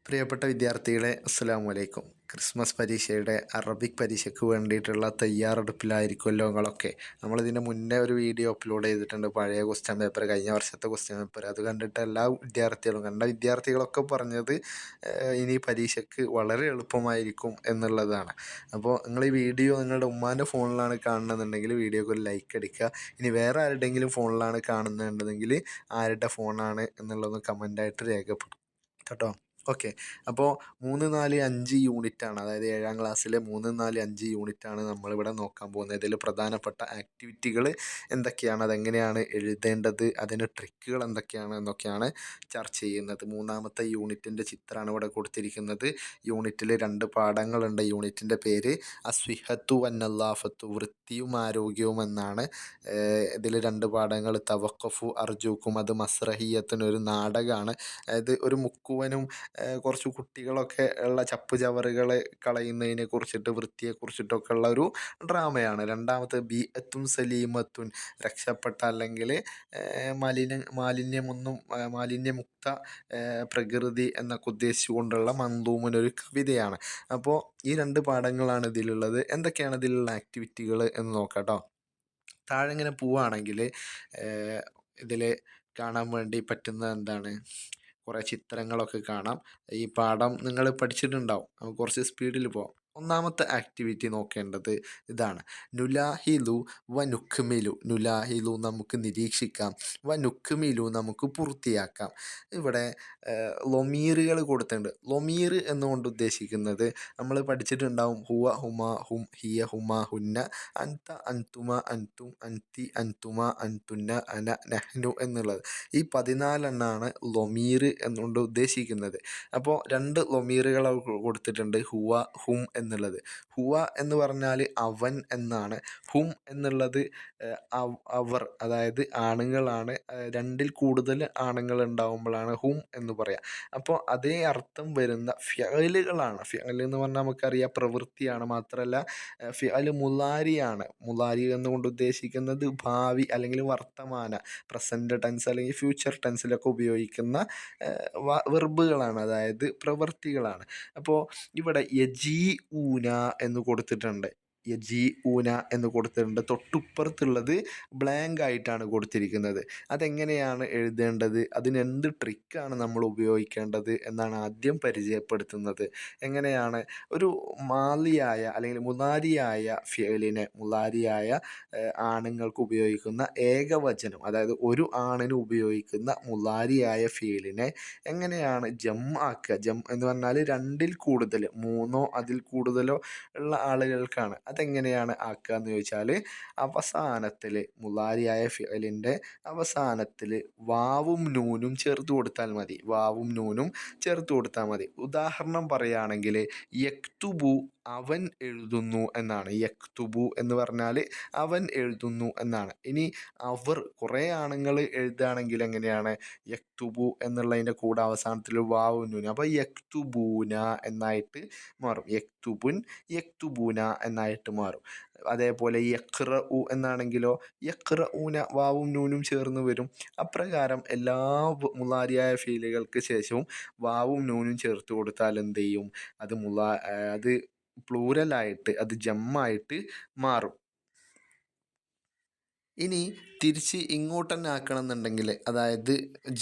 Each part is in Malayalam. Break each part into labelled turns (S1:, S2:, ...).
S1: പ്രിയപ്പെട്ട വിദ്യാർത്ഥികളെ, അസ്സലാമു അലൈക്കും. ക്രിസ്മസ് പരീക്ഷയുടെ അറബിക് പരീക്ഷയ്ക്ക് വേണ്ടിയിട്ടുള്ള തയ്യാറെടുപ്പിലായിരിക്കുമല്ലോ നിങ്ങളൊക്കെ. നമ്മളിതിൻ്റെ മുന്നേ ഒരു വീഡിയോ അപ്ലോഡ് ചെയ്തിട്ടുണ്ട്, പഴയ ക്വസ്റ്റ്യൻ പേപ്പർ, കഴിഞ്ഞ വർഷത്തെ ക്വസ്റ്റ്യൻ പേപ്പർ. അത് കണ്ടിട്ട് എല്ലാ വിദ്യാർത്ഥികളും വിദ്യാർത്ഥികളൊക്കെ പറഞ്ഞത് ഇനി പരീക്ഷയ്ക്ക് വളരെ എളുപ്പമായിരിക്കും എന്നുള്ളതാണ്. അപ്പോൾ നിങ്ങൾ ഈ വീഡിയോ നിങ്ങളുടെ ഉമ്മാൻ്റെ ഫോണിലാണ് കാണുന്നതെന്നുണ്ടെങ്കിൽ വീഡിയോക്ക് ഒരു ലൈക്ക് അടിക്കുക. ഇനി വേറെ ആരുടെയെങ്കിലും ഫോണിലാണ് കാണുന്നുണ്ടെങ്കിൽ ആരുടെ ഫോണാണ് എന്നുള്ളതൊന്ന് കമൻ്റായിട്ട് രേഖപ്പെടുത്തും കേട്ടോ. ഓക്കെ. അപ്പോൾ 3, 4, 5 യൂണിറ്റാണ്, അതായത് 7ാം ക്ലാസ്സിലെ 3, 4, 5 യൂണിറ്റാണ് നമ്മളിവിടെ നോക്കാൻ പോകുന്നത്. ഇതിൽ പ്രധാനപ്പെട്ട ആക്ടിവിറ്റികൾ എന്തൊക്കെയാണ്, അതെങ്ങനെയാണ് എഴുതേണ്ടത്, അതിന് ട്രിക്കുകൾ എന്തൊക്കെയാണ് എന്നൊക്കെയാണ് ചർച്ച ചെയ്യുന്നത്. 3ാമത്തെ യൂണിറ്റിൻ്റെ ചിത്രമാണ് ഇവിടെ കൊടുത്തിരിക്കുന്നത്. യൂണിറ്റിൽ 2 പാഠങ്ങളുണ്ട്. യൂണിറ്റിൻ്റെ പേര് അസ്വിഹത്തു വന്നല്ലാഫത്തു, വൃത്തിയും ആരോഗ്യവും എന്നാണ്. ഇതിൽ 2 പാഠങ്ങൾ തവക്കഫു അർജൂക്കും, അത് മസ്രഹിയത്തിനൊരു നാടകമാണ്. അതായത് ഒരു മുക്കുവനും കുറച്ച് കുട്ടികളൊക്കെ ഉള്ള ചപ്പ് ചവറുകൾ കളയുന്നതിനെ കുറിച്ചിട്ട്, വൃത്തിയെക്കുറിച്ചിട്ടൊക്കെ ഉള്ള ഒരു ഡ്രാമയാണ്. 2ാമത്തെ ബിഅത്തുൻ സലീമത്തുൻ, രക്ഷപ്പെട്ട അല്ലെങ്കിൽ മാലിന്യമുക്ത പ്രകൃതി എന്നൊക്കെ ഉദ്ദേശിച്ചുകൊണ്ടുള്ള മന്ദൂമിനൊരു കവിതയാണ്. അപ്പോൾ ഈ 2 പാഠങ്ങളാണ് ഇതിലുള്ളത്. എന്തൊക്കെയാണ് ഇതിലുള്ള ആക്ടിവിറ്റികൾ എന്ന് നോക്കാം കേട്ടോ. താഴെ ഇങ്ങനെ പോവുകയാണെങ്കിൽ ഇതിൽ കാണാൻ വേണ്ടി പറ്റുന്നത് എന്താണ്, കുറേ ചിത്രങ്ങളൊക്കെ കാണാം. ഈ പാഠം നിങ്ങൾ പഠിച്ചിട്ടുണ്ടാവും. നമുക്ക് കുറച്ച് സ്പീഡിൽ പോകാം. 1ാമത്തെ ആക്ടിവിറ്റി നോക്കേണ്ടത് ഇതാണ്. നുലാഹിലു വ നുക്മിലു. നുലാഹിലു നമുക്ക് നിരീക്ഷിക്കാം, വ നുക്മിലു നമുക്ക് പൂർത്തിയാക്കാം. ഇവിടെ ലൊമീറുകൾ കൊടുത്തിട്ടുണ്ട്. ലൊമീർ എന്നുകൊണ്ട് ഉദ്ദേശിക്കുന്നത് നമ്മൾ പഠിച്ചിട്ടുണ്ടാവും. ഹുവ ഹുമ ഹും ഹിയ ഹുമ ഹുന്ന, അൻത അൻതുമ അൻതും അൻതി അൻതുമ അൻതുന്ന അന നഹ്നു എന്നുള്ളത്. ഈ 14 എണ്ണമാണ് ലൊമീർ എന്നുകൊണ്ട് ഉദ്ദേശിക്കുന്നത്. അപ്പോൾ 2 ലൊമീറുകൾ കൊടുത്തിട്ടുണ്ട്, ഹുവ ഹും എന്നുള്ളത്. ഹുവ എന്ന് പറഞ്ഞാൽ അവൻ എന്നാണ്. ഹും എന്നുള്ളത് അവർ, അതായത് ആണുങ്ങളാണ്. 2ൽ കൂടുതൽ ആണുങ്ങൾ ഉണ്ടാകുമ്പോഴാണ് ഹും എന്ന് പറയാം. അപ്പോൾ അതേ അർത്ഥം വരുന്ന ഫിഅലുകളാണ്. ഫിഅൽ എന്ന് പറഞ്ഞാൽ നമുക്കറിയാം പ്രവൃത്തിയാണ്. മാത്രമല്ല ഫിഅൽ മുലാരിയാണ്. മുലാരി എന്നുകൊണ്ട് ഉദ്ദേശിക്കുന്നത് ഭാവി അല്ലെങ്കിൽ വർത്തമാന, പ്രസൻറ്റ് ടെൻസ് അല്ലെങ്കിൽ ഫ്യൂച്ചർ ടെൻസിലൊക്കെ ഉപയോഗിക്കുന്ന വെർബുകളാണ്, അതായത് പ്രവൃത്തികളാണ്. അപ്പോൾ ഇവിടെ യജീ ഊന എന്ന് കൊടുത്തിട്ടുണ്ട്. യജീ ഊന എന്ന് കൊടുത്തിട്ടുണ്ട്. തൊട്ടുപ്പുറത്തുള്ളത് ബ്ലാങ്ക് ആയിട്ടാണ് കൊടുത്തിരിക്കുന്നത്. അതെങ്ങനെയാണ് എഴുതേണ്ടത്, അതിനെന്ത് ട്രിക്കാണ് നമ്മൾ ഉപയോഗിക്കേണ്ടത് എന്നാണ് ആദ്യം പരിചയപ്പെടുത്തുന്നത്. എങ്ങനെയാണ് ഒരു മാലിയായ അല്ലെങ്കിൽ മുലാരിയായ ഫിഅലിനെ, മുലാരിയായ ആണുങ്ങൾക്ക് ഉപയോഗിക്കുന്ന ഏകവചനം, അതായത് ഒരു ആണിന് ഉപയോഗിക്കുന്ന മുലാരിയായ ഫിഅലിനെ എങ്ങനെയാണ് ജം ആക്കുക. ജം എന്ന് പറഞ്ഞാൽ 2ൽ കൂടുതൽ, 3ഓ അതിൽ കൂടുതലോ ഉള്ള ആളുകൾക്കാണ്. അതെങ്ങനെയാണ് ആക്കുക എന്ന് ചോദിച്ചാൽ, അവസാനത്തിൽ മുലാരിയായ ഫിഅലിൻ്റെ അവസാനത്തിൽ വാവും നൂനും ചേർത്ത് കൊടുത്താൽ മതി. വാവും നൂനും ചേർത്ത് കൊടുത്താൽ മതി. ഉദാഹരണം പറയുകയാണെങ്കിൽ യക്തുബു, അവൻ എഴുതുന്നു എന്നാണ്. യക്തുബു എന്ന് പറഞ്ഞാൽ അവൻ എഴുതുന്നു എന്നാണ്. ഇനി അവർ, കുറേ ആണുങ്ങൾ എഴുതുകയാണെങ്കിൽ എങ്ങനെയാണ്, യക്തുബു എന്നുള്ളതിൻ്റെ കൂടെ അവസാനത്തിൽ വാവും നൂനും, അപ്പോൾ യക്തുബൂന എന്നായിട്ട് മാറും. യക്തുബുൻ, യക്തുബൂന എന്നായിട്ട് മാറും. അതേപോലെ യഖ്റഉ എന്നാണെങ്കിലോ യഖ്റഊന, വാവും നൂനും ചേർന്ന് വരും. അപ്രകാരം എല്ലാ മുലാരിയായ ഫീലുകൾക്ക് ശേഷവും വാവും നൂനും ചേർത്ത് കൊടുത്താൽ എന്ത് ചെയ്യും, അത് പ്ലൂരലായിട്ട്, അത് ജമ്മായിട്ട് മാറും. ഇനി തിരിച്ച് ഇങ്ങോട്ട് തന്നെ ആക്കണം എന്നുണ്ടെങ്കിൽ, അതായത്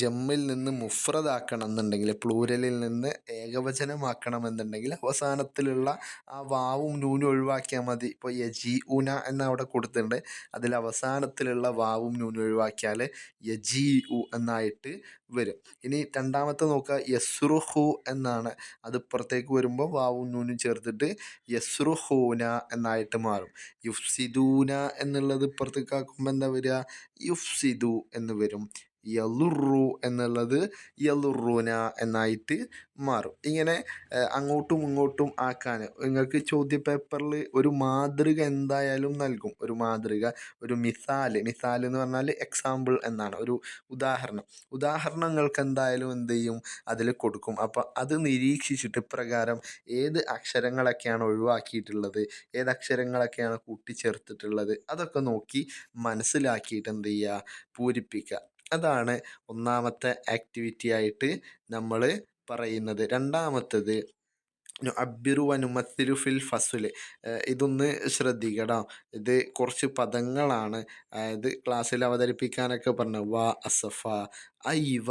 S1: ജമ്മിൽ നിന്ന് മുഫ്രദാക്കണം എന്നുണ്ടെങ്കിൽ, പ്ലൂരലിൽ നിന്ന് ഏകവചനമാക്കണമെന്നുണ്ടെങ്കിൽ അവസാനത്തിലുള്ള ആ വാവും നൂനും ഒഴിവാക്കിയാൽ മതി. ഇപ്പോൾ യജീ ഉന എന്നവിടെ കൊടുത്തിട്ടുണ്ട്. അതിൽ അവസാനത്തിലുള്ള വാവും നൂനും ഒഴിവാക്കിയാൽ യജീ ഉ എന്നായിട്ട് വരും. ഇനി 2ാമത്തെ നോക്കുക, യസ്റുഹു എന്നാണ്. അത് ഇപ്പുറത്തേക്ക് വരുമ്പോൾ വാവും നൂനും ചേർത്തിട്ട് യസ്റുഹൂന എന്നായിട്ട് മാറും. യുഫ്സിദൂന എന്നുള്ളത് ഇപ്പുറത്തേക്ക് ആക്കുമ്പോൾ എന്താ വരിക, യുഫ്സിദു എന്ന് വരും. യലുറു എന്നുള്ളത് യലുറൂന എന്നായിട്ട് മാറും. ഇങ്ങനെ അങ്ങോട്ടും ഇങ്ങോട്ടും ആക്കാൻ നിങ്ങൾക്ക് ചോദ്യപേപ്പറിൽ ഒരു മാതൃക എന്തായാലും നൽകും. ഒരു മാതൃക, ഒരു മിസാൽ എന്ന് പറഞ്ഞാൽ എക്സാമ്പിൾ എന്നാണ്, ഒരു ഉദാഹരണങ്ങൾക്ക് എന്തായാലും എന്ത് ചെയ്യും, അതിൽ കൊടുക്കും. അപ്പോൾ അത് നിരീക്ഷിച്ചിട്ട് ഇപ്രകാരം ഏത് അക്ഷരങ്ങളൊക്കെയാണ് ഒഴിവാക്കിയിട്ടുള്ളത്, ഏത് അക്ഷരങ്ങളൊക്കെയാണ് കൂട്ടിച്ചേർത്തിട്ടുള്ളത്, അതൊക്കെ നോക്കി മനസ്സിലാക്കിയിട്ട് എന്ത് ചെയ്യുക, പൂരിപ്പിക്കുക. അതാണ് 1ാമത്തെ ആക്ടിവിറ്റി ആയിട്ട് നമ്മൾ പറയുന്നത്. രണ്ടാമത്തത് നുഅബ്ബിറു വ നുമസ്സിലു ഫിൽ ഫസ്ല്. ഇതൊന്ന് ശ്രദ്ധിക്കട്ടോ. ഇത് കുറച്ച് പദങ്ങളാണ്. അതായത് ക്ലാസ്സിൽ അവതരിപ്പിക്കാനൊക്കെ പറഞ്ഞു. വാ അസഫ, ഐവ,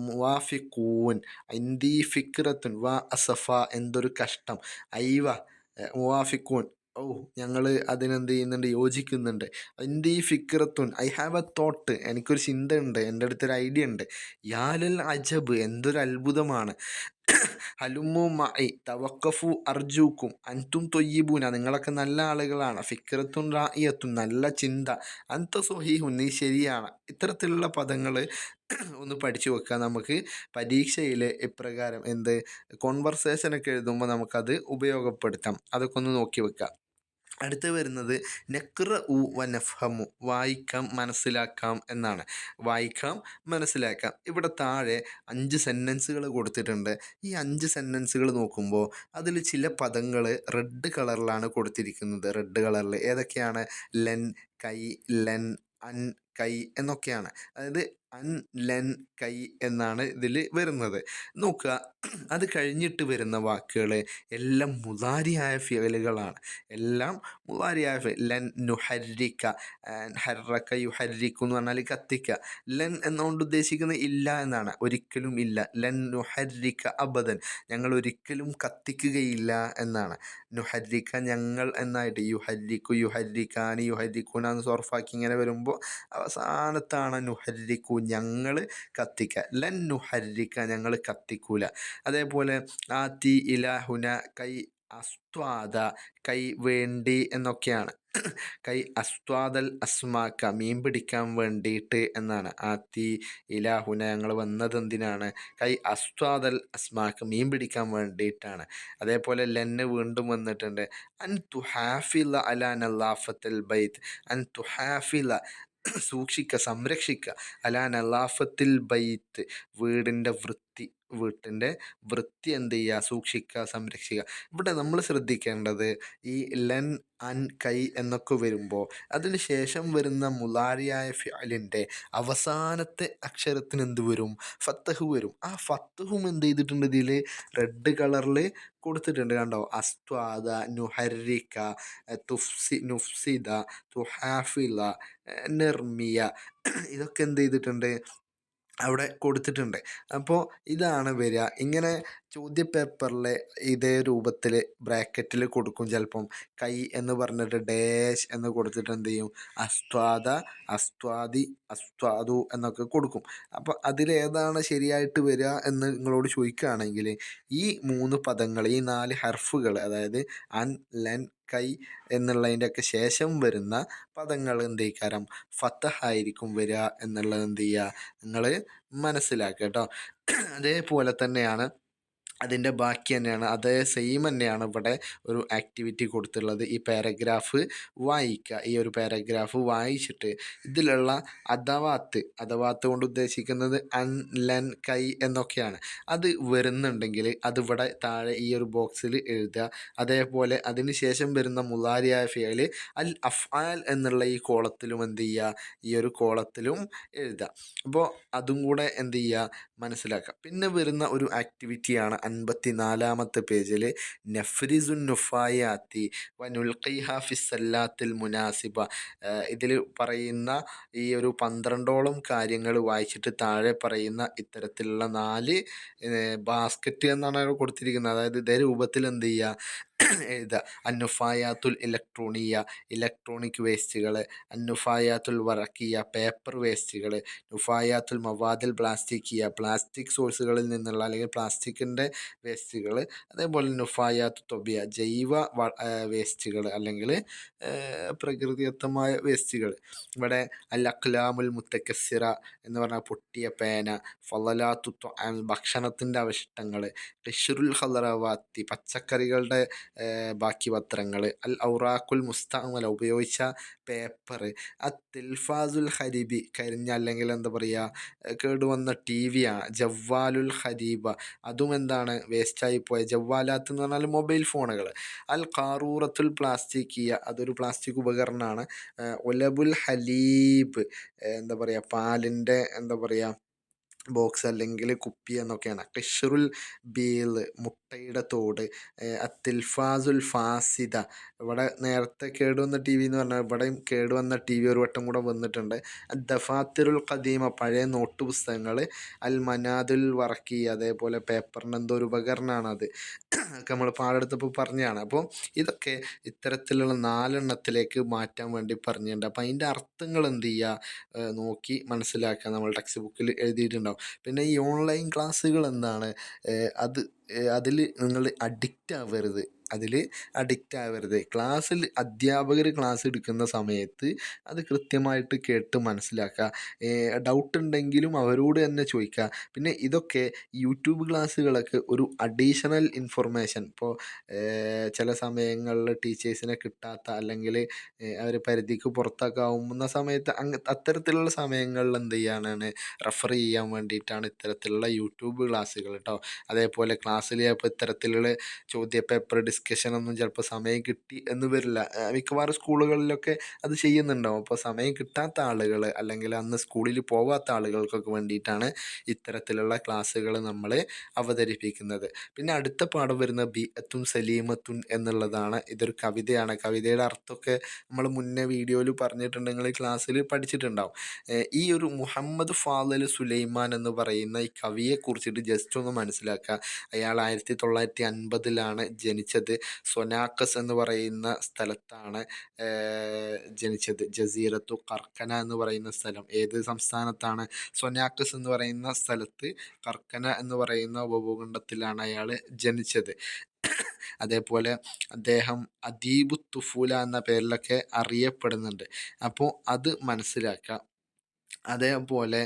S1: മുവാഫിഖൂൻ, ഇന്ദി ഫിക്രത്തുൻ, വാ അസഫ എന്തൊരു കഷ്ടം, ഐവ, മുവാഫിഖൂൻ, ഓ ഞങ്ങൾ അതിനെന്ത് ചെയ്യുന്നുണ്ട്, യോജിക്കുന്നുണ്ട്. ഇന്ദി ഫിക്രത്തുൻ, ഐ ഹാവ് എ തോട്ട്, എനിക്കൊരു ചിന്ത ഉണ്ട്, എൻ്റെ അടുത്തൊരു ഐഡിയ ഉണ്ട്. യാലൽ അജബ് എന്തൊരു അത്ഭുതമാണ്. ഹലുമു മഇ തവക്കഫു അർജൂക്കും അൻതും തൊയ്യിബൂന നിങ്ങളൊക്കെ നല്ല ആളുകളാണ്. ഫിക്രത്തുൻ റായിയത്തുൻ നല്ല ചിന്ത, അന്ത സ്വഹീഹുൻ നീ ശരിയാണ്. ഇത്തരത്തിലുള്ള പദങ്ങൾ ഒന്ന് പഠിച്ചു വെക്കുക. നമുക്ക് പരീക്ഷയിൽ ഇപ്രകാരം എന്ത് കോൺവെർസേഷനൊക്കെ എഴുതുമ്പോൾ നമുക്കത് ഉപയോഗപ്പെടുത്താം. അതൊക്കെ ഒന്ന് നോക്കി വെക്കുക. അടുത്ത് വരുന്നത് നെക്ര ഉ വ നഫ്ഹമു വായിക്കാം മനസ്സിലാക്കാം എന്നാണ്. വായിക്കാം മനസ്സിലാക്കാം. ഇവിടെ താഴെ 5 സെൻറ്റൻസുകൾ കൊടുത്തിട്ടുണ്ട്. ഈ 5 സെൻറ്റൻസുകൾ നോക്കുമ്പോൾ അതിൽ ചില പദങ്ങൾ റെഡ് കളറിലാണ് കൊടുത്തിരിക്കുന്നത്. റെഡ് കളറിൽ ഏതൊക്കെയാണ്? ലെൻ, കൈ, ലെൻ, അൻ, കൈ എന്നൊക്കെയാണ്. അതായത് അൻ, ലെൻ, കൈ എന്നാണ് ഇതിൽ വരുന്നത്. നോക്കുക, അത് കഴിഞ്ഞിട്ട് വരുന്ന വാക്കുകൾ എല്ലാം മുദാരിയായ ഫിഅലുകളാണ്. എല്ലാം മുദാരിയായ ഫിഅൽ. ലൻ നുഹരിക്ക, ഹർറക്ക യുഹരിക്കു എന്ന് പറഞ്ഞാൽ കത്തിക്കുക. ലൻ എന്നുകൊണ്ട് ഉദ്ദേശിക്കുന്നത് ഇല്ല എന്നാണ്, ഒരിക്കലും ഇല്ല. ലൻ നുഹരിക്ക അബദൻ ഞങ്ങൾ ഒരിക്കലും കത്തിക്കുകയില്ല എന്നാണ്. നുഹരിക്ക ഞങ്ങൾ എന്നായിട്ട്, യുഹരിക്കു, യുഹരിക്കാനി, യുഹരിക്കൂന എന്ന് സോർഫാക്കി ഇങ്ങനെ വരുമ്പോൾ അവസാനത്താണ് നുഹരിക്കു ഞങ്ങൾ കത്തിക്കുക. ലൻ നുഹരിക്ക ഞങ്ങൾ കത്തിക്കൂല. അതേപോലെ ആത്തി ഇലാഹുന കൈ അസ്ത്വാദ കൈ വേണ്ടി എന്നൊക്കെയാണ്. കൈ അസ്ത്വാദൽ അസ്മാക്ക മീൻ പിടിക്കാൻ വേണ്ടിയിട്ട് എന്നാണ്. ആത്തി ഇലാഹുന ഞങ്ങൾ വന്നത് എന്തിനാണ്? കൈ അസ്ത്വാദൽ അസ്മാക്ക മീൻ പിടിക്കാൻ വേണ്ടിയിട്ടാണ്. അതേപോലെ ലെന്ന് വീണ്ടും വന്നിട്ടുണ്ട്. അൻ തുഹാഫില അല നലാഫത്തൽ ബൈത്ത്, അൻ തുഹാഫില സൂക്ഷിക്കുക, സംരക്ഷിക്കുക, അലാ നലാഫത്തിൽ ബൈത്ത് വീടിൻ്റെ വൃത്തി, വീട്ടിൻ്റെ വൃത്തി എന്ത് ചെയ്യുക, സൂക്ഷിക്കുക, സംരക്ഷിക്കുക. ഇവിടെ നമ്മൾ ശ്രദ്ധിക്കേണ്ടത് ഈ ലൻ, അൻ, കൈ എന്നൊക്കെ വരുമ്പോൾ അതിന് ശേഷം വരുന്ന മുലാരിയായ ഫിഅലിൻ്റെ അവസാനത്തെ അക്ഷരത്തിന് എന്ത് വരും? ഫത്തഹ് വരും. ആ ഫത്തഹും എന്ത് ചെയ്തിട്ടുണ്ട് ഇതിൽ റെഡ് കളറിൽ കൊടുത്തിട്ടുണ്ട്. കണ്ടോ? അസ്ത്വാദ, നുഹരിക്ക, നുഫ്സിദ, തുഹാഫില, നിർമിയ ഇതൊക്കെ എന്ത് ചെയ്തിട്ടുണ്ട്? അവിടെ കൊടുത്തിട്ടുണ്ട്. അപ്പോൾ ഇതാണ് വരിക. ഇങ്ങനെ ചോദ്യപേപ്പറിൽ ഇതേ രൂപത്തിൽ ബ്രാക്കറ്റിൽ കൊടുക്കും. ചിലപ്പം കൈ എന്ന് പറഞ്ഞിട്ട് ഡാഷ് എന്ന് കൊടുത്തിട്ട് എന്ത് ചെയ്യും? അസ്ത്വാദ, അസ്ത്വാദി, അസ്ത്വാദു എന്നൊക്കെ കൊടുക്കും. അപ്പോൾ അതിലേതാണ് ശരിയായിട്ട് വരിക എന്ന് നിങ്ങളോട് ചോദിക്കുകയാണെങ്കിൽ ഈ 3 പദങ്ങൾ, ഈ 4 ഹർഫുകൾ, അതായത് അൻ, ലൻ, കൈ എന്നുള്ളതിൻ്റെയൊക്കെ ശേഷം വരുന്ന പദങ്ങൾ എന്ത് ചെയ്യിക്കാരം? ഫത്തഹായിരിക്കും വരിക എന്നുള്ളത് എന്ത് ചെയ്യുക? നിങ്ങൾ മനസ്സിലാക്കുക കേട്ടോ. അതേപോലെ തന്നെയാണ് അതിൻ്റെ ബാക്കി തന്നെയാണ്, അതേ സെയിം തന്നെയാണ് ഇവിടെ ഒരു ആക്ടിവിറ്റി കൊടുത്തുള്ളത്. ഈ പാരഗ്രാഫ് വായിക്കുക. ഈ ഒരു പാരഗ്രാഫ് വായിച്ചിട്ട് ഇതിലുള്ള അദവാത്ത് കൊണ്ട് ഉദ്ദേശിക്കുന്നത് അൻ, ലൻ, കൈ എന്നൊക്കെയാണ്. അത് വരുന്നുണ്ടെങ്കിൽ അതിവിടെ താഴെ ഈ ഒരു ബോക്സിൽ എഴുതുക. അതേപോലെ അതിന് ശേഷം വരുന്ന മുലാരിയായ ഫിയൽ അൽ അഫ്ആൽ എന്നുള്ള ഈ കോളത്തിലും എന്ത് ചെയ്യുക? ഈ ഒരു കോളത്തിലും എഴുതുക. അപ്പോൾ അതും കൂടെ എന്ത് ചെയ്യുക? മനസ്സിലാക്കുക. പിന്നെ വരുന്ന ഒരു ആക്ടിവിറ്റിയാണ് 54-ാമത്തെ പേജിൽ നഫ്രിസുൻ നുഫായാത്തി വ നുൽഖിഹ ഫിസ്സല്ലാത്തിൽ മുനാസിബ. ഇതിൽ പറയുന്ന ഈ ഒരു 12ഓളം കാര്യങ്ങൾ വായിച്ചിട്ട് താഴെ പറയുന്ന ഇത്തരത്തിലുള്ള 4 ബാസ്ക്കറ്റ് എന്നാണ് കൊടുത്തിരിക്കുന്നത്. അതായത് ഇതേ രൂപത്തിൽ എന്ത് ചെയ്യുക? എഴുതുക. അന്നുഫായാത്തുൽ ഇലക്ട്രോണിയ ഇലക്ട്രോണിക് വേസ്റ്റുകൾ, അന്നുഫായാത്തുൽ വറക്കിയ പേപ്പർ വേസ്റ്റുകൾ, നുഫായാത്തുൽ മവാദിൽ പ്ലാസ്റ്റിക്കിയ പ്ലാസ്റ്റിക് സോഴ്സുകളിൽ നിന്നുള്ള അല്ലെങ്കിൽ പ്ലാസ്റ്റിക്കിൻ്റെ വേസ്റ്റുകൾ, അതേപോലെ നുഫായാത്തു തൊബിയ ജൈവ വേസ്റ്റുകൾ അല്ലെങ്കിൽ പ്രകൃതിദത്തമായ വേസ്റ്റുകൾ. ഇവിടെ അൽ അഖ്ലാമുൽ മുത്തക്കസ്സിറ എന്ന് പറഞ്ഞാൽ പൊട്ടിയ പേന, ഫളലാത്തു ഭക്ഷണത്തിൻ്റെ അവശിഷ്ടങ്ങൾ, ഖിഷ്റുൽ ഖദറവാത്തി പച്ചക്കറികളുടെ ബാക്കി പത്രങ്ങൾ, അൽ ഔറാഖുൽ മുസ്തഅമല ഉപയോഗിച്ച പേപ്പർ, തിൽഫാസുൽ ഹരിബി കരിഞ്ഞ അല്ലെങ്കിൽ എന്താ പറയുക കേടുവന്ന ടി വിയാണ്, ജവ്വാലുൽ ഹരീബ അതും എന്താണ് വേസ്റ്റായി പോയ ജവ്വാലാത്ത് എന്ന് പറഞ്ഞാൽ മൊബൈൽ ഫോണുകൾ, അൽ ഖാറൂറത്തുൽ പ്ലാസ്റ്റിക്കിയ അതൊരു പ്ലാസ്റ്റിക് ഉപകരണമാണ്, ഒലബുൽ ഹലീബ് എന്താ പറയുക പാലിൻ്റെ എന്താ പറയുക ബോക്സ് അല്ലെങ്കിൽ കുപ്പി എന്നൊക്കെയാണ്. ഖിശ്റുൽ ബീള് മുട്ടയുടെ തോട്, അത്തിൽഫാസുൽ ഫാസിദ ഇവിടെ നേരത്തെ കേടുവന്ന ടി വി എന്ന് പറഞ്ഞാൽ ഇവിടെയും കേടുവന്ന ടി വി ഒരു വട്ടം കൂടെ വന്നിട്ടുണ്ട്. ദഫാത്തിറുൽ ഖദീമ പഴയ നോട്ട് പുസ്തകങ്ങൾ, അൽ മനാദുൽ വർക്കി അതേപോലെ പേപ്പറിൻ്റെ എന്തോ ഒരു ഉപകരണമാണത് ഒക്കെ നമ്മൾ പാടെടുത്തപ്പോൾ പറഞ്ഞതാണ്. അപ്പോൾ ഇതൊക്കെ ഇത്തരത്തിലുള്ള 4 മാറ്റാൻ വേണ്ടി പറഞ്ഞിട്ടുണ്ട്. അപ്പോൾ അതിൻ്റെ അർത്ഥങ്ങൾ എന്ത് ചെയ്യുക, നോക്കി മനസ്സിലാക്കുക. നമ്മൾ ടെക്സ്റ്റ് ബുക്കിൽ എഴുതിയിട്ടുണ്ടാവും. പിന്നെ ഈ ഓൺലൈൻ ക്ലാസ്സുകൾ എന്താണ്, അത് അതിൽ നിങ്ങൾ അഡിക്റ്റ് ആവരുത്. ക്ലാസ്സിൽ അധ്യാപകർ ക്ലാസ് എടുക്കുന്ന സമയത്ത് അത് കൃത്യമായിട്ട് കേട്ട് മനസ്സിലാക്കുക. ഡൗട്ട് ഉണ്ടെങ്കിലും അവരോട് തന്നെ ചോദിക്കുക. പിന്നെ ഇതൊക്കെ യൂട്യൂബ് ക്ലാസ്സുകളൊക്കെ ഒരു അഡീഷണൽ ഇൻഫർമേഷൻ, ഇപ്പോൾ ചില സമയങ്ങളിൽ ടീച്ചേഴ്സിനെ കിട്ടാത്ത അല്ലെങ്കിൽ അവർ പരിധിക്ക് പുറത്തൊക്കെ ആവുന്ന സമയത്ത് അത്തരത്തിലുള്ള സമയങ്ങളിൽ എന്ത് ചെയ്യാനാണ്, റെഫർ ചെയ്യാൻ വേണ്ടിയിട്ടാണ് ഇത്തരത്തിലുള്ള യൂട്യൂബ് ക്ലാസ്സുകൾ കേട്ടോ. അതേപോലെ ക്ലാസ്സിൽ ചിലപ്പോൾ ഇത്തരത്തിലുള്ള ചോദ്യപേപ്പർ ഡിസ്കഷനൊന്നും ചിലപ്പോൾ സമയം കിട്ടി എന്ന് വരില്ല. മിക്കവാറും സ്കൂളുകളിലൊക്കെ അത് ചെയ്യുന്നുണ്ടാവും. അപ്പോൾ സമയം കിട്ടാത്ത ആളുകൾ അല്ലെങ്കിൽ അന്ന് സ്കൂളിൽ പോവാത്ത ആളുകൾക്കൊക്കെ വേണ്ടിയിട്ടാണ് ഇത്തരത്തിലുള്ള ക്ലാസ്സുകൾ നമ്മൾ അവതരിപ്പിക്കുന്നത്. പിന്നെ അടുത്ത പാഠം വരുന്നത് ബിഅത്തുൻ സലീമത്തുൻ എന്നുള്ളതാണ്. ഇതൊരു കവിതയാണ്. കവിതയുടെ അർത്ഥമൊക്കെ നമ്മൾ മുന്നേ വീഡിയോയിൽ പറഞ്ഞിട്ടുണ്ടെങ്കിൽ ക്ലാസ്സിൽ പഠിച്ചിട്ടുണ്ടാവും. ഈ ഒരു മുഹമ്മദ് ഫാദൽ സുലൈമാൻ എന്ന് പറയുന്ന ഈ കവിയെ കുറിച്ചിട്ട് ജസ്റ്റ് ഒന്ന് മനസ്സിലാക്കുക. അയാൾ 1950 ജനിച്ചത്. സൊനാക്കസ് എന്ന് പറയുന്ന സ്ഥലത്താണ് ജനിച്ചത്. ജസീറത്തു കർക്കന എന്ന് പറയുന്ന സ്ഥലം ഏത് സംസ്ഥാനത്താണ്? സൊനാക്കസ് എന്ന് പറയുന്ന സ്ഥലത്ത് കർക്കന എന്ന് പറയുന്ന ഉപഭൂഖണ്ഡത്തിലാണ് അയാൾ ജനിച്ചത്. അതേപോലെ അദ്ദേഹം അദീബു തുഫൂല എന്ന പേരിലൊക്കെ അറിയപ്പെടുന്നുണ്ട്. അപ്പോൾ അത് മനസ്സിലാക്കുക. അതേപോലെ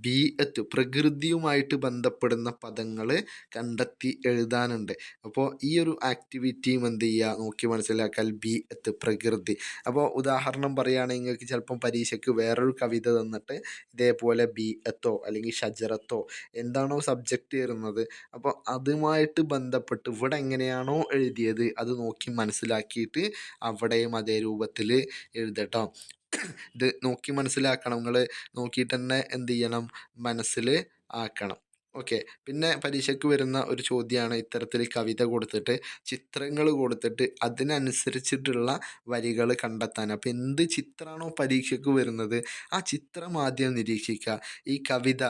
S1: ബീഅത്ത് പ്രകൃതിയുമായിട്ട് ബന്ധപ്പെടുന്ന പദങ്ങൾ കണ്ടെത്തി എഴുതാനുണ്ട്. അപ്പോൾ ഈ ഒരു ആക്ടിവിറ്റിയും എന്ത് ചെയ്യുക, നോക്കി മനസ്സിലാക്കാൻ. ബീഅത്ത് പ്രകൃതി. അപ്പോൾ ഉദാഹരണം പറയുകയാണെങ്കിൽ നിങ്ങൾക്ക് ചിലപ്പം പരീക്ഷയ്ക്ക് വേറൊരു കവിത തന്നിട്ട് ഇതേപോലെ ബീഅത്തോ അല്ലെങ്കിൽ ഷജറത്തോ എന്താണോ സബ്ജക്റ്റ് വരുന്നത്, അപ്പോൾ അതുമായിട്ട് ബന്ധപ്പെട്ട് ഇവിടെ എങ്ങനെയാണോ എഴുതിയത് അത് നോക്കി മനസ്സിലാക്കിയിട്ട് അവിടെയും അതേ രൂപത്തിൽ എഴുതട്ടോ. ഇത് നോക്കി മനസ്സിലാക്കണം. നിങ്ങൾ നോക്കിയിട്ട് തന്നെ എന്ത് ചെയ്യണം, മനസ്സിൽ ആക്കണം. ഓക്കെ. പിന്നെ പരീക്ഷയ്ക്ക് വരുന്ന ഒരു ചോദ്യമാണ് ഇത്തരത്തിൽ കവിത കൊടുത്തിട്ട് ചിത്രങ്ങൾ കൊടുത്തിട്ട് അതിനനുസരിച്ചിട്ടുള്ള വരികൾ കണ്ടെത്താൻ. അപ്പോൾ എന്ത് ചിത്രമാണോ പരീക്ഷയ്ക്ക് വരുന്നത് ആ ചിത്രം ആദ്യം നിരീക്ഷിക്കുക. ഈ കവിത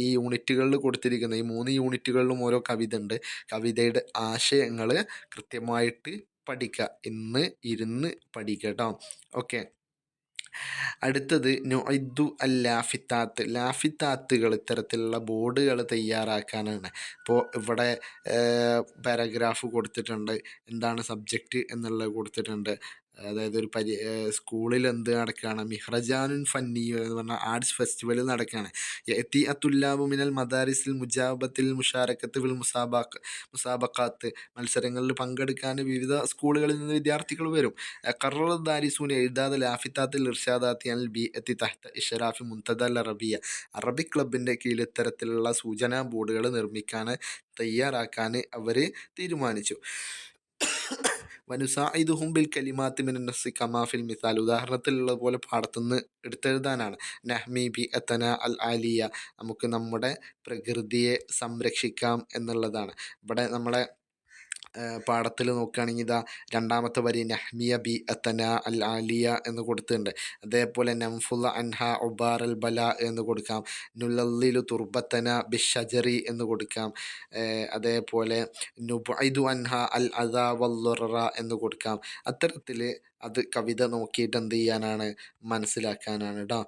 S1: ഈ യൂണിറ്റുകളിൽ കൊടുത്തിരിക്കുന്ന ഈ 3 യൂണിറ്റുകളിലും ഓരോ കവിത ഉണ്ട്. കവിതയുടെ ആശയങ്ങൾ കൃത്യമായിട്ട് പഠിക്കുക. ഇന്ന് ഇരുന്ന് പഠിക്കുക കേട്ടോ. ഓക്കെ. അടുത്തത് നുഇദ്ദു അൽ ലാഫിത്താത്ത്. ലാഫിത്താത്തുകൾ ഇത്തരത്തിലുള്ള ബോർഡുകൾ തയ്യാറാക്കാനാണ്. ഇപ്പോൾ ഇവിടെ പാരഗ്രാഫ് കൊടുത്തിട്ടുണ്ട്, എന്താണ് സബ്ജക്റ്റ് എന്നുള്ളത് കൊടുത്തിട്ടുണ്ട്. അതായത് ഒരു സ്കൂളിൽ എന്ത് നടക്കുകയാണ്, മിഹ്റജാനുൻ ഫന്നിയു എന്ന് പറഞ്ഞാൽ ആർട്സ് ഫെസ്റ്റിവൽ നടക്കുകയാണ്. യഅതി അത്തുല്ലാബു മിനൽ മദാരിസിൽ മുജാബത്തിൽ മുഷാരക്കത്ത് ഫിൽ മുസാബക്കാത്ത് മത്സരങ്ങളിൽ പങ്കെടുക്കാൻ വിവിധ സ്കൂളുകളിൽ നിന്ന് വിദ്യാർത്ഥികൾ വരും. ഖററ ദാരിസൂൻ എഴുതാദ് ലാഫിത്താത്തിൽ ഇർഷാദാത്തി അൽ ബിഅത്തി തഹ്ത ഇഷ്റാഫി മുൻതദ അൽ അറബിയ. അറബിക് ക്ലബിൻ്റെ കീഴിൽ ഇത്തരത്തിലുള്ള സൂചനാ ബോർഡുകൾ നിർമ്മിക്കാൻ തയ്യാറാക്കാൻ അവർ തീരുമാനിച്ചു. വനുസാഇദുഹും ബിൽ കലിമാത്തി മിനൻ നസ്സി കമാ ഫിൽ മിസാൽ. ഉദാഹരണത്തിലുള്ള പോലെ പാടത്തുനിന്ന് എടുത്തെഴുതാനാണ്. നഹ്മി ബി അത്തന അൽ ആലിയ, നമുക്ക് നമ്മുടെ പ്രകൃതിയെ സംരക്ഷിക്കാം എന്നുള്ളതാണ്. ഇവിടെ നമ്മളെ പാഠത്തിൽ നോക്കുകയാണെങ്കിൽ ഇതാ രണ്ടാമത്തെ വരി നഹ്മിയ ബി അത്തന അൽ ആലിയ എന്ന് കൊടുത്തിട്ടുണ്ട്. അതേപോലെ നംഫുല അൻഹ ഉബാർ അൽ ബല എന്ന് കൊടുക്കാം. നുലല്ലിലു തുർബത്തന ബിഷജറി എന്ന് കൊടുക്കാം. അതേപോലെ നുബൈദു അൻഹ അൽ അദ വല്ലുറ എന്ന് കൊടുക്കാം. അത്തരത്തിൽ അത് കവിത നോക്കിയിട്ട് എന്ത് ചെയ്യാനാണ്, മനസ്സിലാക്കാനാണ് കേട്ടോ.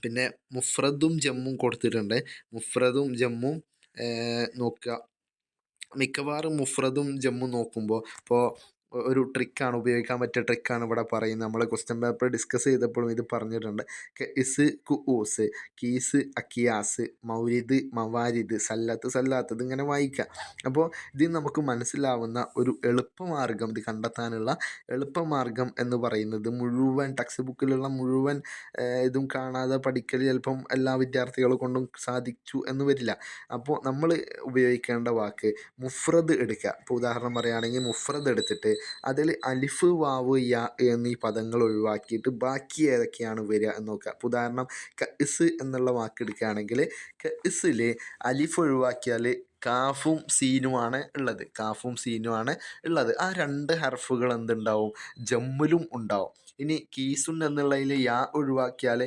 S1: പിന്നെ മുഫ്രദും ജമ്മും കൊടുത്തിട്ടുണ്ട്. മുഫ്രദും ജമ്മും നോക്കുക. മിക്കവാറും മുഫ്രദും ജമ്മും നോക്കുമ്പോൾ ഇപ്പോൾ ഒരു ട്രിക്കാണ്, ഉപയോഗിക്കാൻ പറ്റിയ ട്രിക്കാണ് ഇവിടെ പറയുന്നത്. നമ്മൾ ക്വസ്റ്റ്യൻ പേപ്പർ ഡിസ്കസ് ചെയ്തപ്പോഴും ഇത് പറഞ്ഞിട്ടുണ്ട്. ഇസ് കുഊസ്, കീസ് അക്കിയാസ്, മൗരിദ് മവാരിദ്, സല്ലത്ത് സല്ലാത്ത്, ഇതിങ്ങനെ വായിക്കാം. അപ്പോൾ ഇതിൽ നമുക്ക് മനസ്സിലാവുന്ന ഒരു എളുപ്പമാർഗം, ഇത് കണ്ടെത്താനുള്ള എളുപ്പമാർഗം എന്ന് പറയുന്നത് മുഴുവൻ ടെക്സ്റ്റ് ബുക്കിലുള്ള മുഴുവൻ ഇതും കാണാതെ പഠിക്കൽ ചിലപ്പം എല്ലാ വിദ്യാർത്ഥികളെ കൊണ്ടും സാധിച്ചു എന്ന് വരില്ല. അപ്പോൾ നമ്മൾ ഉപയോഗിക്കേണ്ട വാക്ക് മുഫ്രദ് എടുക്കുക. ഇപ്പോൾ ഉദാഹരണം പറയുകയാണെങ്കിൽ മുഫ്രദ് എടുത്തിട്ട് അതിൽ അലിഫ് വാവ് യാ എന്നീ പദങ്ങൾ ഒഴിവാക്കിയിട്ട് ബാക്കി ഏതൊക്കെയാണ് വരിക എന്ന് നോക്കുക. ഇപ്പോൾ ഉദാഹരണം കഇസ് എന്നുള്ള വാക്ക് എടുക്കുകയാണെങ്കിൽ കഇസിൽ അലിഫ് ഒഴിവാക്കിയാൽ കാഫും സീനുമാണ് ഉള്ളത്. കാഫും സീനുമാണ് ഉള്ളത്. ആ രണ്ട് ഹർഫുകൾ എന്തുണ്ടാവും? ജമ്മിലും ഉണ്ടാവും. ഇനി കീസുൻ എന്നുള്ളതിൽ യാ ഒഴിവാക്കിയാൽ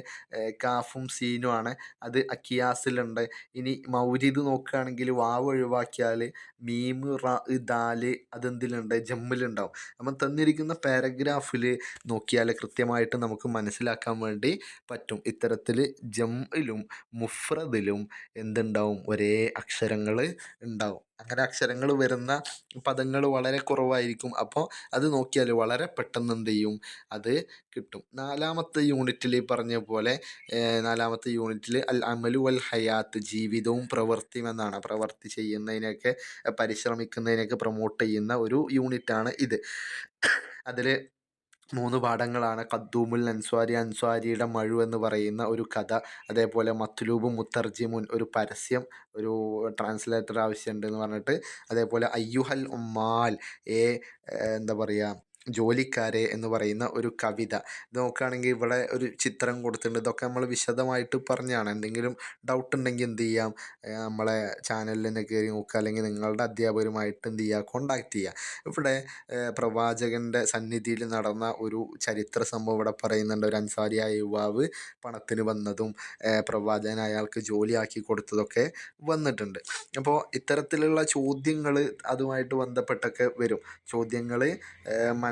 S1: കാഫും സീനുമാണ്. അത് അക്കിയാസിലുണ്ട്. ഇനി മൗരിദ് നോക്കുകയാണെങ്കിൽ വാവ് ഒഴിവാക്കിയാൽ മീമ് റ ദാല് അതെന്തിലുണ്ട്? ജമ്മിലുണ്ടാവും. അപ്പം തന്നിരിക്കുന്ന പാരഗ്രാഫിൽ നോക്കിയാൽ കൃത്യമായിട്ട് നമുക്ക് മനസ്സിലാക്കാൻ വേണ്ടി പറ്റും. ഇത്തരത്തിൽ ജമ്മിലും മുഫ്രദിലും എന്തുണ്ടാവും? ഒരേ അക്ഷരങ്ങൾ ഉണ്ടാവും. അങ്ങനെ അക്ഷരങ്ങൾ വരുന്ന പദങ്ങൾ വളരെ കുറവായിരിക്കും. അപ്പോൾ അത് നോക്കിയാൽ വളരെ പെട്ടെന്ന് എന്ത് ചെയ്യും? അത് കിട്ടും. നാലാമത്തെ യൂണിറ്റിൽ പറഞ്ഞ പോലെ നാലാമത്തെ യൂണിറ്റിൽ അൽ അമലു വൽ ഹയാത്ത്, ജീവിതവും പ്രവൃത്തിയും എന്നാണ്. പ്രവൃത്തി ചെയ്യുന്നതിനൊക്കെ പരിശ്രമിക്കുന്നതിനൊക്കെ പ്രൊമോട്ട് ചെയ്യുന്ന ഒരു യൂണിറ്റാണ് ഇത്. അതിൽ 3 പാഠങ്ങളാണ്. ഖദ്ദൂമുൽ അൻസ്വാരി, അൻസ്വാരിയുടെ മഴു എന്ന് പറയുന്ന ഒരു കഥ, അതേപോലെ മത്ലൂബും മുത്തർജിമുൻ ഒരു പരസ്യം, ഒരു ട്രാൻസ്ലേറ്റർ ആവശ്യമുണ്ട് എന്ന് പറഞ്ഞിട്ട്, അതേപോലെ അയ്യുഹൽ ഉമ്മാൽ എന്താ പറയുക ജോലിക്കാരെ എന്ന് പറയുന്ന ഒരു കവിത. ഇത് നോക്കുകയാണെങ്കിൽ ഇവിടെ ഒരു ചിത്രം കൊടുത്തിട്ടുണ്ട്. ഇതൊക്കെ നമ്മൾ വിശദമായിട്ട് പറഞ്ഞാണ്. എന്തെങ്കിലും ഡൗട്ട് ഉണ്ടെങ്കിൽ എന്ത് ചെയ്യാം? നമ്മളെ ചാനലിൽ തന്നെ കയറി നോക്കുക, അല്ലെങ്കിൽ നിങ്ങളുടെ അധ്യാപകരുമായിട്ട് എന്ത് ചെയ്യുക? കോണ്ടാക്ട് ചെയ്യുക. ഇവിടെ പ്രവാചകൻ്റെ സന്നിധിയിൽ നടന്ന ഒരു ചരിത്ര സംഭവം ഇവിടെ പറയുന്നുണ്ട്. ഒരു അൻസാരിയായ യുവാവ് പണത്തിന് വന്നതും പ്രവാചകൻ അയാൾക്ക് ജോലിയാക്കി കൊടുത്തതൊക്കെ വന്നിട്ടുണ്ട്. അപ്പോൾ ഇത്തരത്തിലുള്ള ചോദ്യങ്ങൾ അതുമായിട്ട് ബന്ധപ്പെട്ടൊക്കെ വരും. ചോദ്യങ്ങൾ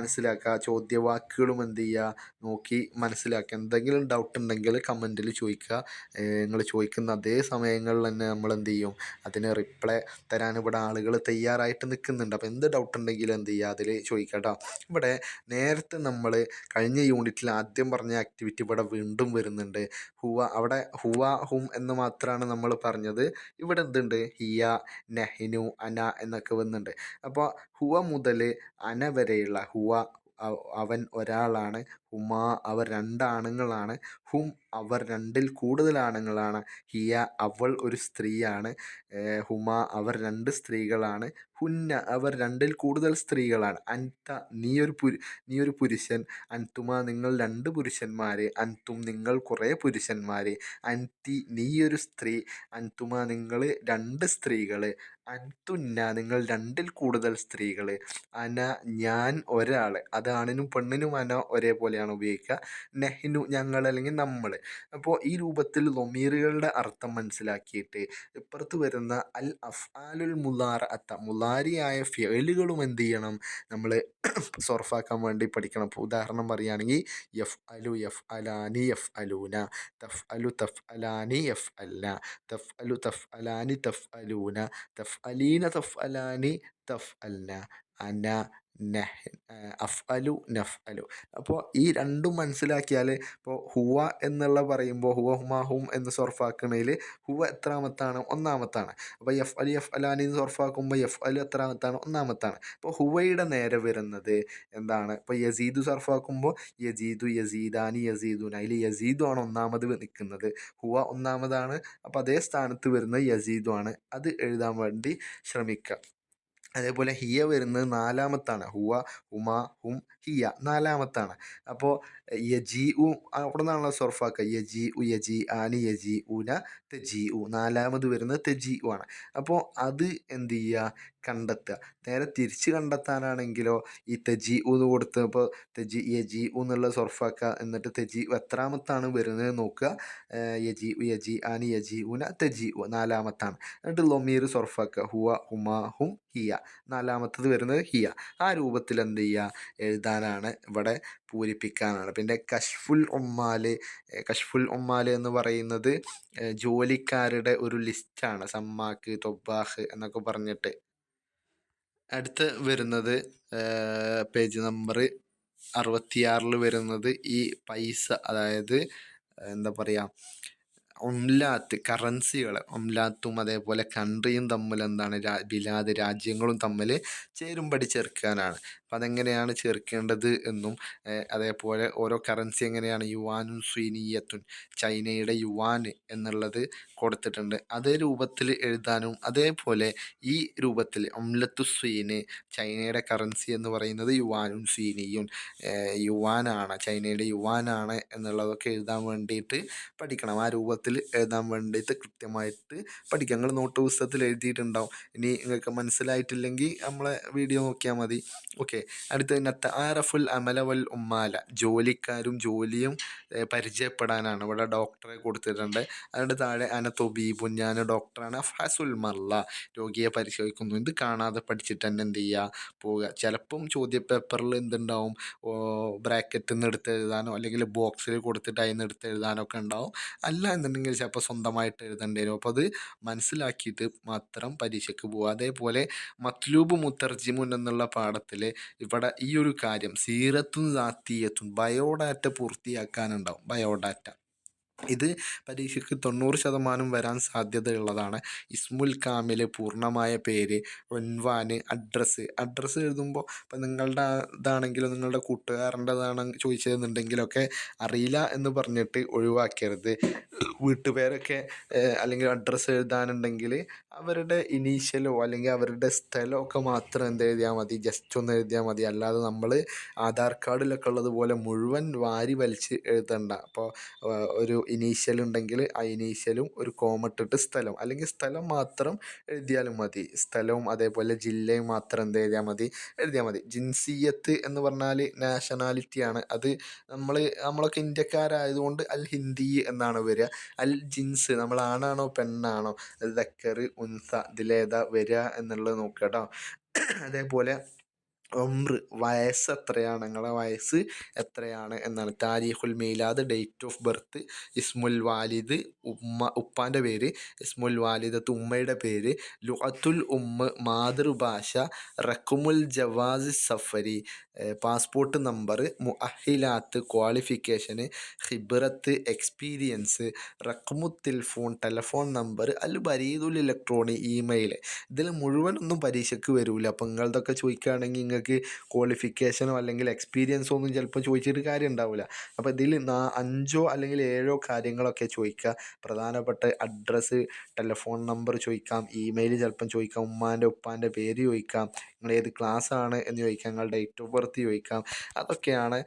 S1: മനസ്സിലാക്കുക, ചോദ്യവാക്കുകളും എന്ത് ചെയ്യുക? നോക്കി മനസ്സിലാക്കുക. എന്തെങ്കിലും ഡൗട്ട് ഉണ്ടെങ്കിൽ കമൻറ്റിൽ ചോദിക്കുക. നിങ്ങൾ ചോദിക്കുന്ന അതേ സമയങ്ങളിൽ തന്നെ നമ്മൾ എന്ത് ചെയ്യും? അതിന് റിപ്ലൈ തരാൻ ഇവിടെ ആളുകൾ തയ്യാറായിട്ട് നിൽക്കുന്നുണ്ട്. അപ്പോൾ എന്ത് ഡൗട്ട് ഉണ്ടെങ്കിലും എന്ത് ചെയ്യുക? അതിൽ ചോദിക്കുക കേട്ടോ. ഇവിടെ നേരത്തെ നമ്മൾ കഴിഞ്ഞ യൂണിറ്റിൽ ആദ്യം പറഞ്ഞ ആക്ടിവിറ്റി ഇവിടെ വീണ്ടും വരുന്നുണ്ട്. അവിടെ ഹുവ ഹും എന്ന് മാത്രമാണ് നമ്മൾ പറഞ്ഞത്. ഇവിടെ എന്തുണ്ട്? ഹിയ, നെഹ്നു, അന എന്നൊക്കെ വന്നിട്ടുണ്ട്. അപ്പോൾ ഹുവ മുതൽ അന വരെയുള്ള അവൻ ഒരാളാണ്, ഹുമാ അവർ രണ്ടാണുങ്ങളാണ്, ഹും അവർ രണ്ടിൽ കൂടുതൽ ആണുങ്ങളാണ്, ഹിയ അവൾ ഒരു സ്ത്രീയാണ്, ഹുമാ അവർ രണ്ട് സ്ത്രീകളാണ്, ഹുന്ന അവർ രണ്ടിൽ കൂടുതൽ സ്ത്രീകളാണ്, അൻത നീയൊരു പുരുഷൻ, അൻതുമ നിങ്ങൾ രണ്ട് പുരുഷന്മാർ, അൻതും നിങ്ങൾ കുറേ പുരുഷന്മാർ, അൻതി നീയൊരു സ്ത്രീ, അൻതുമ നിങ്ങൾ രണ്ട് സ്ത്രീകൾ, അൻതുന്ന നിങ്ങൾ രണ്ടിൽ കൂടുതൽ സ്ത്രീകൾ, അന ഞാൻ ഒരാൾ. അത് ആണിനും പെണ്ണിനും അന ഒരേപോലെയാണ് ഉപയോഗിക്കുക. നെഹ്നു ഞങ്ങൾ അല്ലെങ്കിൽ നമ്മൾ. അപ്പോൾ ഈ രൂപത്തിൽ ലൊമീറുകളുടെ അർത്ഥം മനസ്സിലാക്കിയിട്ട് ഇപ്പുറത്ത് വരുന്ന അൽ അഫ്ആലുൽ മുലാരിയായ ഫിഅലുകളും എന്ത് ചെയ്യണം? നമ്മൾ സൊർഫാക്കാൻ വേണ്ടി പഠിക്കണം. ഇപ്പോൾ ഉദാഹരണം പറയുകയാണെങ്കിൽ യഫ് അലു യഫ് അലാനി യഫ് അലൂന, തഫ് അലു തഫ് അലാനി യഫ് അല്ല, തഫ് അലു തഫ് അലാനി തഫ് അലൂന, തഫ് അലീന തഫ് അലാനി തഫ് അല്ല, അന നഹ് അഫ് അലു നഫ് അലു. അപ്പോൾ ഈ രണ്ടും മനസ്സിലാക്കിയാൽ ഇപ്പോൾ ഹുവ എന്നുള്ള പറയുമ്പോൾ ഹുവ ഹുമാ ഹും എന്ന് സൊർഫാക്കണതിൽ ഹുവ എത്രാമത്താണ്? ഒന്നാമത്താണ്. അപ്പോൾ എഫ് അലി എഫ് അലാനി എന്ന് സൊർഫാക്കുമ്പോൾ എഫ് അലു എത്രാമത്താണ്? ഒന്നാമത്താണ്. അപ്പോൾ ഹുവയുടെ നേരെ വരുന്നത് എന്താണ്? ഇപ്പോൾ യസീദു സർഫാക്കുമ്പോൾ യസീദു യസീദാനി യസീദുന, അതിൽ യസീദു ആണ് ഒന്നാമത് നിൽക്കുന്നത്. ഹുവ ഒന്നാമതാണ്. അപ്പോൾ അതേ സ്ഥാനത്ത് വരുന്നത് യസീദു ആണ്. അത് എഴുതാൻ വേണ്ടി ശ്രമിക്കുക. അതേപോലെ ഹിയ വരുന്നത് നാലാമത്താണ്. ഹുവ ഹുമ ഹും ഹിയ നാലാമത്താണ്. അപ്പോൾ യജി ഉ അവിടെ നിന്നാണല്ലോ സൊർഫാക്കുക. യജി ഉ യജി ആനി യജി ഊന തെജി ഉ നാലാമത് വരുന്നത് തെജി ഉ ആണ്. അപ്പോൾ അത് എന്ത് ചെയ്യുക? കണ്ടെത്തുക. നേരെ തിരിച്ച് കണ്ടെത്താനാണെങ്കിലോ ഈ തെജി ഉ എന്ന് കൊടുത്തപ്പോൾ യജി ഉ എന്നുള്ള സൊർഫാക്കുക. എന്നിട്ട് തെജി ഉ എത്രാമത്താണ് വരുന്നത് നോക്കുക. യജി ഉ യജി ആനി യജി ഊന തെജി ഉ നാലാമത്താണ്. എന്നിട്ട് ലൊമീർ സൊർഫാക്കുക. ഹുവ ഹുമ ഹും ഹിയ നാലാമത്തത് വരുന്നത് ഹിയ. ആ രൂപത്തിൽ എന്ത് ചെയ്യുക? എഴുതാനാണ്, ഇവിടെ പൂരിപ്പിക്കാനാണ്. പിന്നെ കശ്ഫുൽ ഉമ്മാൽ എന്ന് പറയുന്നത് ജോലിക്കാരുടെ ഒരു ലിസ്റ്റാണ്. സമ്മാക്ക് തൊബ്ബാഹ് എന്നൊക്കെ പറഞ്ഞിട്ട്. അടുത്ത് വരുന്നത് പേജ് നമ്പർ 66 വരുന്നത് ഈ പൈസ, അതായത് എന്താ പറയുക, കറൻസികൾ, ഒംലാത്തും അതേപോലെ കൺട്രിയും തമ്മിൽ എന്താണ്, ബിലാദ് രാജ്യങ്ങളും തമ്മിൽ ചേരുംപടി ചേർക്കാനാണ്. അപ്പം അതെങ്ങനെയാണ് ചേർക്കേണ്ടത് എന്നും അതേപോലെ ഓരോ കറൻസി എങ്ങനെയാണ് യുവാനും സ്വീനീയത്തുൻ, ചൈനയുടെ യുവാൻ എന്നുള്ളത് കൊടുത്തിട്ടുണ്ട്. അതേ രൂപത്തിൽ എഴുതാനും അതേപോലെ ഈ രൂപത്തിൽ അംലത്തു സ്വീന്, ചൈനയുടെ കറൻസി എന്ന് പറയുന്നത് യുവാനും സ്വീനിയും, യുവാനാണ് ചൈനയുടെ യുവാനാണ് എന്നുള്ളതൊക്കെ എഴുതാൻ വേണ്ടിയിട്ട് പഠിക്കണം. ആ രൂപത്തിൽ എഴുതാൻ വേണ്ടിയിട്ട് കൃത്യമായിട്ട് പഠിക്കുക. നിങ്ങൾ നോട്ട് പുസ്തകത്തിൽ എഴുതിയിട്ടുണ്ടാവും. ഇനി നിങ്ങൾക്ക് മനസ്സിലായിട്ടില്ലെങ്കിൽ നമ്മളെ വീഡിയോ നോക്കിയാൽ മതി. ഓക്കെ. അടുത്ത ഇന്നത്തെ ആറഫുൽ അമല വൽ ഉമ്മാല, ജോലിക്കാരും ജോലിയും പരിചയപ്പെടാനാണ്. ഇവിടെ ഡോക്ടറെ കൊടുത്തിട്ടുണ്ട്. അതിൻ്റെ താഴെ അന തൊബീബുൻ, ഞാൻ ഡോക്ടറാണ്. ഫസുൽ മല്ല, രോഗിയെ പരിശോധിക്കുന്നു. ഇത് കാണാതെ പഠിച്ചിട്ട് തന്നെ എന്ത് ചെയ്യുക, പോവുക. ചിലപ്പം ചോദ്യപേപ്പറിൽ എന്തുണ്ടാവും, ബ്രാക്കറ്റിൽ നിന്ന് എടുത്ത് എഴുതാനോ അല്ലെങ്കിൽ ബോക്സിൽ കൊടുത്തിട്ട് അതിൽ നിന്ന് എടുത്ത് എഴുതാനോ ഒക്കെ ഉണ്ടാവും. അല്ല എന്നുണ്ടെങ്കിൽ ചിലപ്പോൾ സ്വന്തമായിട്ട് എഴുതേണ്ടി വരും. അപ്പോൾ അത് മനസ്സിലാക്കിയിട്ട് മാത്രം പരീക്ഷയ്ക്ക് പോകുക. അതേപോലെ മത്ലൂബ് മുത്തർജിമുൻ എന്നുള്ള പാഠത്തിൽ ഇവിടെ ഈ ഒരു കാര്യം സീറത്തും ദാത്തിയത്തും ബയോഡാറ്റ പൂർത്തിയാക്കാനുണ്ടാവും. ബയോഡാറ്റ ഇത് പരീക്ഷയ്ക്ക് 90% വരാൻ സാധ്യതയുള്ളതാണ്. ഇസ്മുൽ കാമിൽ, പൂർണ്ണമായ പേര്, ഉൻവാന്, അഡ്രസ്സ് എഴുതുമ്പോൾ ഇപ്പം നിങ്ങളുടെ ഇതാണെങ്കിലും നിങ്ങളുടെ കൂട്ടുകാരൻ്റെതാണ് ചോദിച്ചതെന്നുണ്ടെങ്കിലൊക്കെ അറിയില്ല എന്ന് പറഞ്ഞിട്ട് ഒഴിവാക്കരുത്. വീട്ടുപേരൊക്കെ അല്ലെങ്കിൽ അഡ്രസ്സ് എഴുതാനുണ്ടെങ്കിൽ അവരുടെ ഇനീഷ്യലോ അല്ലെങ്കിൽ അവരുടെ സ്ഥലമൊക്കെ മാത്രം എന്ത് എഴുതിയാൽ മതി, ജസ്റ്റ് ഒന്ന് എഴുതിയാൽ മതി. അല്ലാതെ നമ്മൾ ആധാർ കാർഡിലൊക്കെ ഉള്ളതുപോലെ മുഴുവൻ വാരി വലിച്ച് എഴുതണ്ട. അപ്പോൾ ഒരു ഇനീഷ്യൽ ഉണ്ടെങ്കിൽ ആ ഇനീഷ്യലും ഒരു കോമ ഇട്ടിട്ട് സ്ഥലം, അല്ലെങ്കിൽ സ്ഥലം മാത്രം എഴുതിയാലും മതി. സ്ഥലവും അതേപോലെ ജില്ലയും മാത്രം എന്ത് എഴുതിയാൽ മതി. ജിൻസിയത്ത് എന്ന് പറഞ്ഞാൽ നാഷണാലിറ്റിയാണ്. അത് നമ്മളൊക്കെ ഇന്ത്യക്കാരായതുകൊണ്ട് അൽ ഹിന്ദി എന്നാണ് വരിക. അൽ ജിൻസ്, നമ്മൾ ആണാണോ പെണ്ണാണോ, ദക്കർ ഉൻസ, ഇതിലേതാ വരിക എന്നുള്ളത് നോക്കുക കേട്ടോ. അതേപോലെ വയസ്സ് എത്രയാണ്, നിങ്ങളുടെ വയസ്സ് എത്രയാണ് എന്നാണ്. താരീഖുൽ മീലാദ്, ഡേറ്റ് ഓഫ് ബർത്ത്, ഇസ്മുൽ വാലിദ്, ഉപ്പാൻ്റെ പേര്, ഇസ്മുൽ വാലിദത്ത് ഉമ്മയുടെ പേര്, ലുഅത്തുൽ ഉമ്മ മാതൃഭാഷ, റഖ്മുൽ ജവാസ് സഫരി പാസ്പോർട്ട് നമ്പർ, മുഅഹിലാത്ത് ക്വാളിഫിക്കേഷന്, ഖിബ്രത്ത് എക്സ്പീരിയൻസ്, റഖ്മു ടെലിഫോൺ ടെലഫോൺ നമ്പർ, അൽ ബരീദുൽ ഇലക്ട്രോണി ഇമെയിൽ. ഇതിൽ മുഴുവനൊന്നും പരീക്ഷയ്ക്ക് വരില്ല. അപ്പം നിങ്ങളതൊക്കെ ചോദിക്കുകയാണെങ്കിൽ നിങ്ങൾക്ക് ക്വാളിഫിക്കേഷനോ അല്ലെങ്കിൽ എക്സ്പീരിയൻസോ ഒന്നും ചിലപ്പോൾ ചോദിച്ചിട്ട് കാര്യം ഉണ്ടാവില്ല. അപ്പോൾ ഇതിൽ 5 അല്ലെങ്കിൽ 7 കാര്യങ്ങളൊക്കെ ചോദിക്കുക. പ്രധാനപ്പെട്ട അഡ്രസ്സ്, ടെലിഫോൺ നമ്പർ ചോദിക്കാം, ഇമെയിൽ ചിലപ്പം ചോദിക്കാം, ഉമ്മാൻ്റെ ഉപ്പാൻ്റെ പേര് ചോദിക്കാം, നിങ്ങൾ ഏത് ക്ലാസ്സാണ് എന്ന് ചോദിക്കാം, നിങ്ങൾ ഡേറ്റ് ഓഫ് ബർത്ത് ചോദിക്കാം. അതൊക്കെയാണ്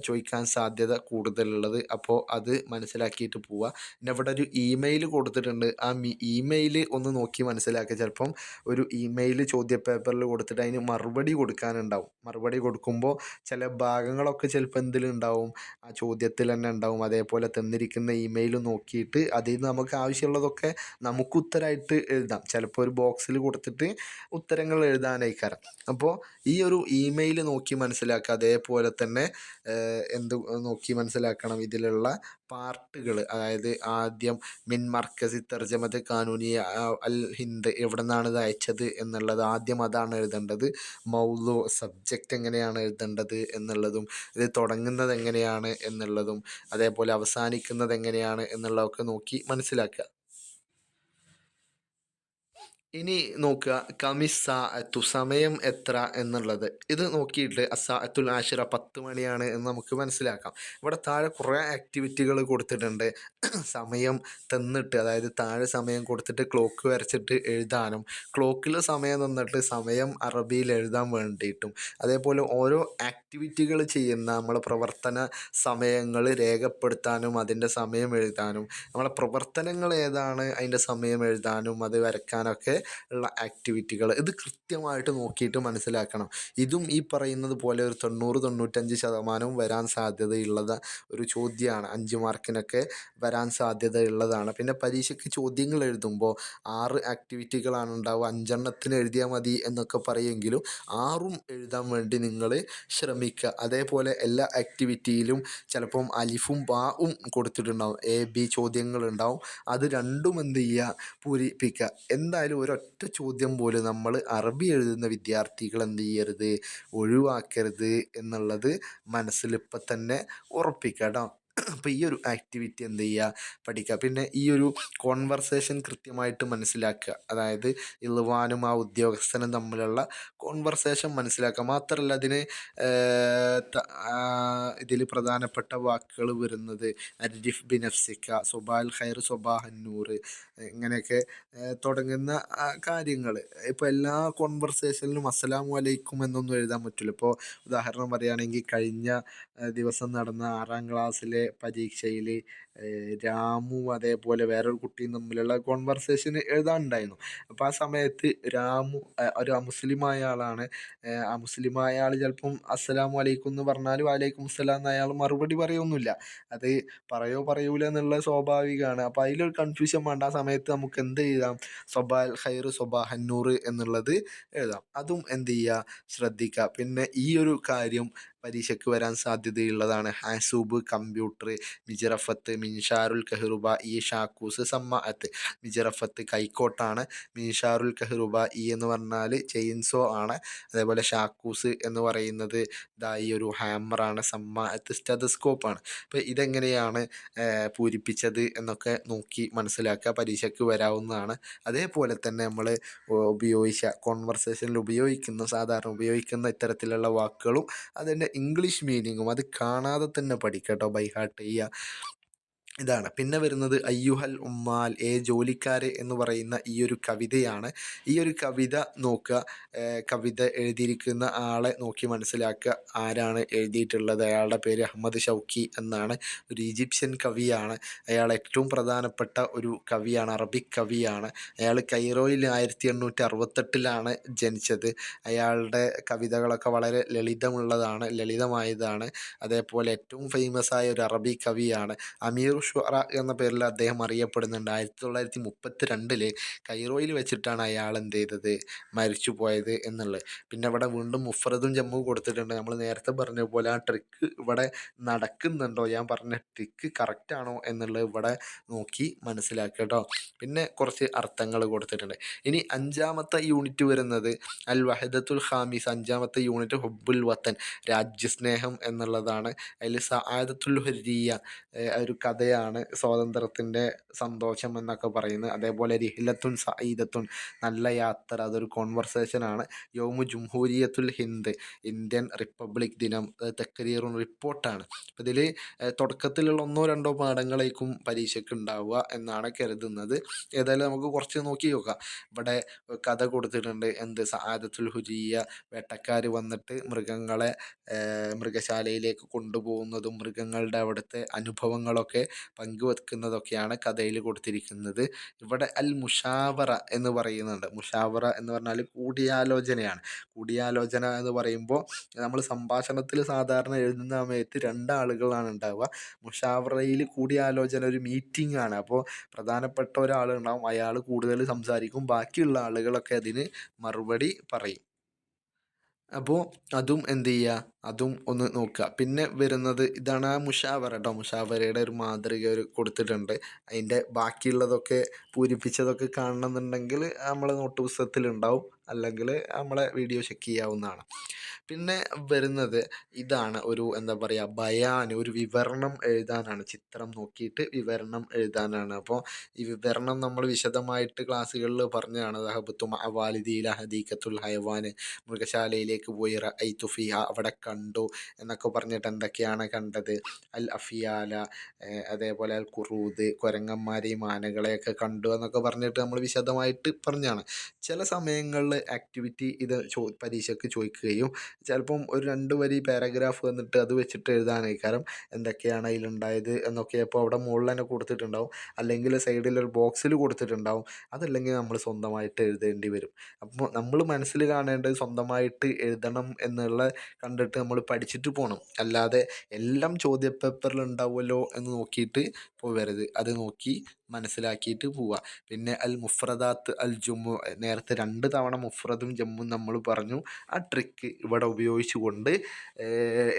S1: ചോദിക്കാൻ സാധ്യത കൂടുതലുള്ളത്. അപ്പോൾ അത് മനസ്സിലാക്കിയിട്ട് പോവുക. പിന്നെ ഇവിടെ ഒരു ഇമെയിൽ കൊടുത്തിട്ടുണ്ട്. ആ ഇമെയിൽ ഒന്ന് നോക്കി മനസ്സിലാക്കുക. ചിലപ്പം ഒരു ഇമെയിൽ ചോദ്യപേപ്പറിൽ കൊടുത്തിട്ട് അതിന് മറുപടി കൊടുക്കാനുണ്ടാവും. മറുപടി കൊടുക്കുമ്പോൾ ചില ഭാഗങ്ങളൊക്കെ ചിലപ്പോൾ എന്തിലുണ്ടാവും, ആ ചോദ്യത്തിൽ തന്നെ ഉണ്ടാവും. അതേപോലെ തന്നിരിക്കുന്ന ഇമെയിൽ നോക്കിയിട്ട് അതിൽ നിന്ന് നമുക്ക് ആവശ്യമുള്ളതൊക്കെ നമുക്ക് ഉത്തരമായിട്ട് എഴുതാം. ചിലപ്പോൾ ഒരു ബോക്സിൽ കൊടുത്തിട്ട് ഉത്തരങ്ങൾ എഴുതാനായിക്കാരം. അപ്പോൾ ഈ ഒരു ഇമെയിൽ നോക്കി മനസ്സിലാക്കുക. അതേപോലെ തന്നെ എന്ത് നോക്കി മനസ്സിലാക്കണം, ഇതിലുള്ള പാർട്ടുകൾ. അതായത് ആദ്യം മിൻ മർക്കസി തർജമത്ത് കാനൂനിയ അൽ ഹിന്ദ്, എവിടെ നിന്നാണ് ഇത് അയച്ചത് എന്നുള്ളത് ആദ്യം അതാണ് എഴുതേണ്ടത്. മൗലു, സബ്ജക്റ്റ് എങ്ങനെയാണ് എഴുതേണ്ടത് എന്നുള്ളതും, ഇത് തുടങ്ങുന്നത് എങ്ങനെയാണ് എന്നുള്ളതും അതേപോലെ അവസാനിക്കുന്നത് എങ്ങനെയാണ് എന്നുള്ളതൊക്കെ നോക്കി മനസ്സിലാക്കുക. ഇനി നോക്കുക കമിസ്സാഅത്തു, സമയം എത്ര എന്നുള്ളത്. ഇത് നോക്കിയിട്ട് അസ്സാഅത്തുൽ ആഷിറ, 10 മണിയാണ് എന്ന് നമുക്ക് മനസ്സിലാക്കാം. ഇവിടെ താഴെ കുറേ ആക്ടിവിറ്റികൾ കൊടുത്തിട്ടുണ്ട്. സമയം തന്നിട്ട്, അതായത് താഴെ സമയം കൊടുത്തിട്ട് ക്ലോക്ക് വരച്ചിട്ട് എഴുതാനും, ക്ലോക്കിൽ സമയം തന്നിട്ട് സമയം അറബിയിൽ എഴുതാൻ വേണ്ടിയിട്ടും, അതേപോലെ ഓരോ ആക്ടിവിറ്റികൾ ചെയ്യുന്ന നമ്മളെ പ്രവർത്തന സമയങ്ങൾ രേഖപ്പെടുത്താനും അതിൻ്റെ സമയം എഴുതാനും, നമ്മളെ പ്രവർത്തനങ്ങൾ ഏതാണ് അതിൻ്റെ സമയം എഴുതാനും അത് വരയ്ക്കാനൊക്കെ ഉള്ള ആക്ടിവിറ്റികൾ. ഇത് കൃത്യമായിട്ട് നോക്കിയിട്ട് മനസ്സിലാക്കണം. ഇതും ഈ പറയുന്നത് പോലെ ഒരു 90-95% വരാൻ സാധ്യതയുള്ളത് ഒരു ചോദ്യമാണ്. 5 മാർക്കിനൊക്കെ വരാൻ സാധ്യതയുള്ളതാണ്. പിന്നെ പരീക്ഷയ്ക്ക് ചോദ്യങ്ങൾ എഴുതുമ്പോൾ 6 ആക്ടിവിറ്റികളാണ് ഉണ്ടാവുക. 5 എഴുതിയാൽ മതി എന്നൊക്കെ പറയുമെങ്കിലും 6ഉം എഴുതാൻ വേണ്ടി നിങ്ങൾ ശ്രമിക്കുക. അതേപോലെ എല്ലാ ആക്ടിവിറ്റിയിലും ചിലപ്പം അലിഫും ബാവും കൊടുത്തിട്ടുണ്ടാവും, A, B ചോദ്യങ്ങളുണ്ടാവും. അത് രണ്ടും എന്ത് ചെയ്യുക, പൂരിപ്പിക്കുക. എന്തായാലും ഒരൊറ്റ ചോദ്യം പോലും നമ്മൾ അറബി എഴുതുന്ന വിദ്യാർത്ഥികൾ എന്ത് ചെയ്യരുത്, ഒഴിവാക്കരുത് എന്നുള്ളത് മനസ്സിലിപ്പം തന്നെ ഉറപ്പിക്കുക കേട്ടോ. അപ്പോൾ ഈ ഒരു ആക്ടിവിറ്റി എന്ത് ചെയ്യുക, പഠിക്കുക. പിന്നെ ഈ ഒരു കോൺവെർസേഷൻ കൃത്യമായിട്ട് മനസ്സിലാക്കുക. അതായത് ഇൾവാനും ആ ഉദ്യോഗസ്ഥനും തമ്മിലുള്ള കോൺവെർസേഷൻ മനസ്സിലാക്കുക. മാത്രമല്ല അതിന് ഇതിൽ പ്രധാനപ്പെട്ട വാക്കുകൾ വരുന്നത് അരിഫ് ബിനഫ്സിക്ക, സൊബാൽ ഖൈർ, സൊബാഹന്നൂർ, ഇങ്ങനെയൊക്കെ തുടങ്ങുന്ന കാര്യങ്ങൾ. ഇപ്പോൾ എല്ലാ കോൺവെർസേഷനിലും അസ്സലാമു അലൈക്കും എന്നൊന്നും എഴുതാൻ പറ്റില്ല. ഇപ്പോൾ ഉദാഹരണം പറയുകയാണെങ്കിൽ കഴിഞ്ഞ ദിവസം നടന്ന 6ാം ക്ലാസ്സിലെ പരീക്ഷയിൽ രാമു അതേപോലെ വേറൊരു കുട്ടിയും തമ്മിലുള്ള കോൺവെർസേഷൻ എഴുതാനുണ്ടായിരുന്നു. അപ്പോൾ ആ സമയത്ത് രാമു ഒരു അമുസ്ലിമായ ആളാണ്. ആ മുസ്ലിമായ ആൾ ചിലപ്പം അസ്സലാമു അലൈക്കും എന്ന് പറഞ്ഞാൽ വലൈക്കും അസ്സലാം എന്ന് അയാൾ മറുപടി പറയൊന്നുമില്ല. അത് പറയൂല എന്നുള്ളത് സ്വാഭാവികമാണ്. അപ്പോൾ അതിലൊരു കൺഫ്യൂഷൻ വേണ്ട. ആ സമയത്ത് നമുക്ക് എന്ത് എഴുതാം, സൊബാൽ ഖൈർ സൊബാഹന്നൂർ എന്നുള്ളത് എഴുതാം. അതും എന്ത് ചെയ്യുക, ശ്രദ്ധിക്കുക. പിന്നെ ഈ ഒരു കാര്യം പരീക്ഷയ്ക്ക് വരാൻ സാധ്യതയുള്ളതാണ്. ഹാസൂബ് കമ്പ്യൂട്ടർ, മിജറഫത്ത് മിൻഷാറുൽ കഹ്റുബ, ഈ ഷാക്കൂസ് സമ്മാഅത്ത്. മിജറഫത്ത് കൈക്കോട്ടാണ്, മിൻഷാറുൽ കഹ്റുബ ഈ എന്ന് പറഞ്ഞാൽ ചെയിൻസോ ആണ്, അതേപോലെ ഷാക്കൂസ് എന്ന് പറയുന്നത് ഇതാ ഈ ഒരു ഹാമറാണ്, സമ്മാഅത്ത് സ്റ്റെതസ്കോപ്പാണ്. അപ്പോൾ ഇതെങ്ങനെയാണ് പൂരിപ്പിച്ചത് എന്നൊക്കെ നോക്കി മനസ്സിലാക്കുക, പരീക്ഷയ്ക്ക് വരാവുന്നതാണ്. അതേപോലെ തന്നെ നമ്മൾ കോൺവെർസേഷനിൽ സാധാരണ ഉപയോഗിക്കുന്ന ഇത്തരത്തിലുള്ള വാക്കുകളും അതിൻ്റെ ഇംഗ്ലീഷ് മീനിങ്ങും അത് കാണാതെ തന്നെ പഠിക്കുക കേട്ടോ, ബൈ ഹാർട്ട് ചെയ്യുക. ഇതാണ്. പിന്നെ വരുന്നത് അയ്യുഹൽ ഉമ്മാൽ, ജോലിക്കാരെ എന്ന് പറയുന്ന ഈ ഒരു കവിതയാണ്. ഈ ഒരു കവിത നോക്കുക, കവിത എഴുതിയിരിക്കുന്ന ആളെ നോക്കി മനസ്സിലാക്കുക ആരാണ് എഴുതിയിട്ടുള്ളത്. അയാളുടെ പേര് അഹമ്മദ് ഷൗക്കി എന്നാണ്, ഒരു ഈജിപ്ഷ്യൻ കവിയാണ്. അയാൾ ഏറ്റവും പ്രധാനപ്പെട്ട ഒരു കവിയാണ്, അറബിക് കവിയാണ്. അയാൾ കൈറോയിൽ 1868 ജനിച്ചത്. അയാളുടെ കവിതകളൊക്കെ വളരെ ലളിതമായതാണ്. അതേപോലെ ഏറ്റവും ഫേമസ് ആയ ഒരു അറബി കവിയാണ്. അമീർ ഷുറ എന്ന പേരിൽ അദ്ദേഹം അറിയപ്പെടുന്നുണ്ട്. 1932 കൈറോയിൽ വെച്ചിട്ടാണ് അയാൾ എന്ത് ചെയ്തത്, മരിച്ചു പോയത് എന്നുള്ളത്. പിന്നെ ഇവിടെ വീണ്ടും മുഫ്രദും ജമ്മുവും കൊടുത്തിട്ടുണ്ട്. നമ്മൾ നേരത്തെ പറഞ്ഞ പോലെ ആ ട്രിക്ക് ഇവിടെ നടക്കുന്നുണ്ടോ, ഞാൻ പറഞ്ഞ ട്രിക്ക് കറക്റ്റാണോ എന്നുള്ളത് ഇവിടെ നോക്കി മനസ്സിലാക്കുക കേട്ടോ. പിന്നെ കുറച്ച് അർത്ഥങ്ങൾ കൊടുത്തിട്ടുണ്ട്. ഇനി 5ാമത്തെ യൂണിറ്റ് വരുന്നത് അൽ വഹദത്തുൽ ഖാമിസ്. 5ാമത്തെ യൂണിറ്റ് ഹുബ്ബുൽ വത്തൻ, രാജ്യസ്നേഹം എന്നുള്ളതാണ്. അതിൽ സആദത്തുൽ ഹുരിയ ഒരു കഥയാണ്, സ്വാതന്ത്ര്യത്തിൻ്റെ സന്തോഷം എന്നൊക്കെ പറയുന്നത്. അതേപോലെ റിഹ്ലത്തുൻ സഈദത്തുൻ, നല്ല യാത്ര, അതൊരു കോൺവെർസേഷനാണ്. യൗമു ജുംഹൂരിയത്തുൽ ഹിന്ദ്, ഇന്ത്യൻ റിപ്പബ്ലിക് ദിനം. തക്രീറുൻ, റിപ്പോർട്ടാണ്. അപ്പോൾ ഇതിൽ തുടക്കത്തിലുള്ള 1-2 പാഠങ്ങളായിരിക്കും പരീക്ഷയ്ക്ക് ഉണ്ടാവുക എന്നാണ് കരുതുന്നത്. ഏതായാലും നമുക്ക് കുറച്ച് നോക്കി നോക്കാം. ഇവിടെ കഥ കൊടുത്തിട്ടുണ്ട്. സആദത്തുൽ ഹുരിയ, വേട്ടക്കാർ വന്നിട്ട് മൃഗങ്ങളെ മൃഗശാലയിലേക്ക് കൊണ്ടുപോകുന്നതും മൃഗങ്ങളുടെ അവിടുത്തെ അനുഭവങ്ങളൊക്കെ പങ്കുവെക്കുന്നതൊക്കെയാണ് കഥയിൽ കൊടുത്തിരിക്കുന്നത്. ഇവിടെ അൽ മുഷാവറ എന്ന് പറയുന്നുണ്ട്. മുഷാവറ എന്ന് പറഞ്ഞാൽ കൂടിയാലോചനയാണ്. കൂടിയാലോചന എന്ന് പറയുമ്പോൾ നമ്മൾ സംഭാഷണത്തിൽ സാധാരണ എഴുതുന്ന സമയത്ത് 2 ആളുകളാണ് ഉണ്ടാവുക. മുഷാവറയിൽ കൂടിയാലോചന ഒരു മീറ്റിംഗ് ആണ്. അപ്പോൾ പ്രധാനപ്പെട്ട ഒരാളുണ്ടാവും, അയാൾ കൂടുതൽ സംസാരിക്കും, ബാക്കിയുള്ള ആളുകളൊക്കെ അതിന് മറുപടി പറയും. അപ്പോൾ അതും എന്ത് ചെയ്യുക, അതും ഒന്ന് നോക്കുക. പിന്നെ വരുന്നത് ഇതാണ് ആ മുഷാവറ കേട്ടോ. മുഷാവറയുടെ ഒരു മാതൃക കൊടുത്തിട്ടുണ്ട്. അതിൻ്റെ ബാക്കിയുള്ളതൊക്കെ പൂരിപ്പിച്ചതൊക്കെ കാണണമെന്നുണ്ടെങ്കിൽ നമ്മൾ നോട്ട് പുസ്തകത്തിലുണ്ടാവും, അല്ലെങ്കിൽ നമ്മളെ വീഡിയോ ചെക്ക് ചെയ്യാവുന്നതാണ്. പിന്നെ വരുന്നത് ഇതാണ്, ഒരു എന്താ പറയുക, ബയാൻ, ഒരു വിവരണം എഴുതാനാണ്. ചിത്രം നോക്കിയിട്ട് വിവരണം എഴുതാനാണ്. അപ്പോൾ ഈ വിവരണം നമ്മൾ വിശദമായിട്ട് ക്ലാസ്സുകളിൽ പറഞ്ഞതാണ്. ദഹബത്തു മഅ വാലിദി ഇലാ ഹദീഖത്തുൽ ഹയവാൻ, മൃഗശാലയിലേക്ക് പോയി, റഅയ്തു ഫിഹ, അവിടെ കണ്ടു എന്നൊക്കെ പറഞ്ഞിട്ട് എന്തൊക്കെയാണ് കണ്ടത്, അൽ അഫിയാല, അതേപോലെ അൽ ഖുറൂദ്, കുരങ്ങന്മാരെയും ആനകളെയൊക്കെ കണ്ടു എന്നൊക്കെ പറഞ്ഞിട്ട് നമ്മൾ വിശദമായിട്ട് പറഞ്ഞാണ്. ചില സമയങ്ങളിൽ ആക്ടിവിറ്റി ഇത് പരീക്ഷയ്ക്ക് ചോദിക്കുകയും ചിലപ്പം ഒരു 2 വരി പാരഗ്രാഫ് വന്നിട്ട് അത് വെച്ചിട്ട് എഴുതാനേക്കാരം എന്തൊക്കെയാണ് അതിലുണ്ടായത് എന്നൊക്കെ അപ്പോൾ അവിടെ മുകളിൽ തന്നെ കൊടുത്തിട്ടുണ്ടാവും, അല്ലെങ്കിൽ സൈഡിൽ ഒരു ബോക്സിൽ കൊടുത്തിട്ടുണ്ടാവും. അതല്ലെങ്കിൽ നമ്മൾ സ്വന്തമായിട്ട് എഴുതേണ്ടി വരും. അപ്പോൾ നമ്മൾ മനസ്സിൽ കാണേണ്ടത് സ്വന്തമായിട്ട് എഴുതണം എന്നുള്ള കണ്ടിട്ട് നമ്മൾ പഠിച്ചിട്ട് പോകണം. അല്ലാതെ എല്ലാം ചോദ്യപേപ്പറിൽ ഉണ്ടാവുമല്ലോ എന്ന് നോക്കിയിട്ട് പോകരുത്. അത് നോക്കി മനസ്സിലാക്കിയിട്ട് പോവുക. പിന്നെ അൽ മുഫ്രദാത്ത് അൽ ജുമു, നേരത്തെ 2 തവണ മുഫ്രദും ജമ്മും നമ്മൾ പറഞ്ഞു. ആ ട്രിക്ക് ഇവിടെ ഉപയോഗിച്ചുകൊണ്ട്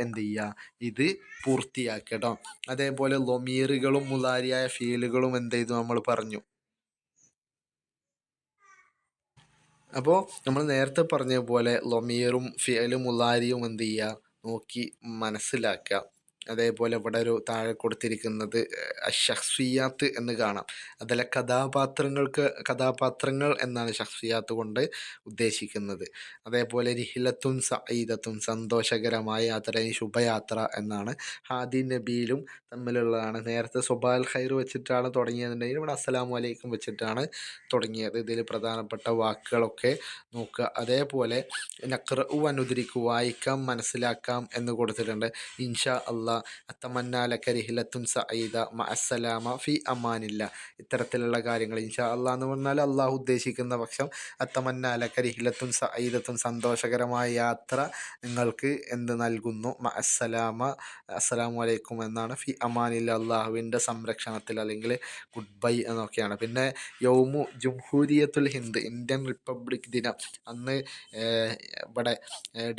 S1: എന്ത് ചെയ്യുക, ഇത് പൂർത്തിയാക്കുക കേട്ടോ. അതേപോലെ ലൊമീറുകളും മുലാരിയായ ഫീലുകളും എന്ത് ചെയ്തു നമ്മൾ പറഞ്ഞു. അപ്പോൾ നമ്മൾ നേരത്തെ പറഞ്ഞ പോലെ ലൊമീറും ഫിഅലും മുലാരിയും എന്ത് ചെയ്യുക, നോക്കി മനസ്സിലാക്കുക. അതേപോലെ ഇവിടെ ഒരു താഴെ കൊടുത്തിരിക്കുന്നത് ഷഖ്സിയാത്ത് എന്ന് കാണാം. അതിലെ കഥാപാത്രങ്ങൾ എന്നാണ് ഷഖ്സിയാത്ത് കൊണ്ട് ഉദ്ദേശിക്കുന്നത്. അതേപോലെ റിഹിലത്തുൻ സഈദത്തുൻ സന്തോഷകരമായ യാത്ര, ശുഭയാത്ര എന്നാണ്. ഹാദി നബിയിലും തമ്മിലുള്ളതാണ്. നേരത്തെ സ്വബാൽ ഖൈർ വെച്ചിട്ടാണ് തുടങ്ങിയതെന്നുണ്ടെങ്കിൽ ഇവിടെ അസ്സലാമു അലൈക്കും വെച്ചിട്ടാണ് തുടങ്ങിയത്. ഇതിൽ പ്രധാനപ്പെട്ട വാക്കുകളൊക്കെ നോക്കുക. അതേപോലെ നഖ്റഉ വനുദ്രിക്കു, വായിക്കാം മനസ്സിലാക്കാം എന്ന് കൊടുത്തിട്ടുണ്ട്. ഇൻഷാ അള്ളാ, അത്തമന്നാലക റിഹിലത്തുൻ സഈദ മഅസ്സലാമ ഫി അമാനില്ല. ഇത്തരത്തിലുള്ള കാര്യങ്ങൾ ഇൻഷാ അള്ളാ എന്ന് പറഞ്ഞാൽ അള്ളാഹു ഉദ്ദേശിക്കുന്ന പക്ഷം അത്തമന്നാലക റിഹിലത്തുൻ സഈദത്തുൻ സന്തോഷകരമായ യാത്ര നിങ്ങൾക്ക് എന്ത് നൽകുന്നു, മഅസ്സലാമ അസ്സലാമു അലൈക്കും എന്നാണ്. ഫി അമാനില്ല, അള്ളാഹുവിൻ്റെ സംരക്ഷണത്തിൽ, അല്ലെങ്കിൽ ഗുഡ് ബൈ എന്നൊക്കെയാണ്. പിന്നെ യൗമു ജംഹൂരിയത്തുൽ ഹിന്ദ്, ഇന്ത്യൻ റിപ്പബ്ലിക് ദിനം. അന്ന് ഇവിടെ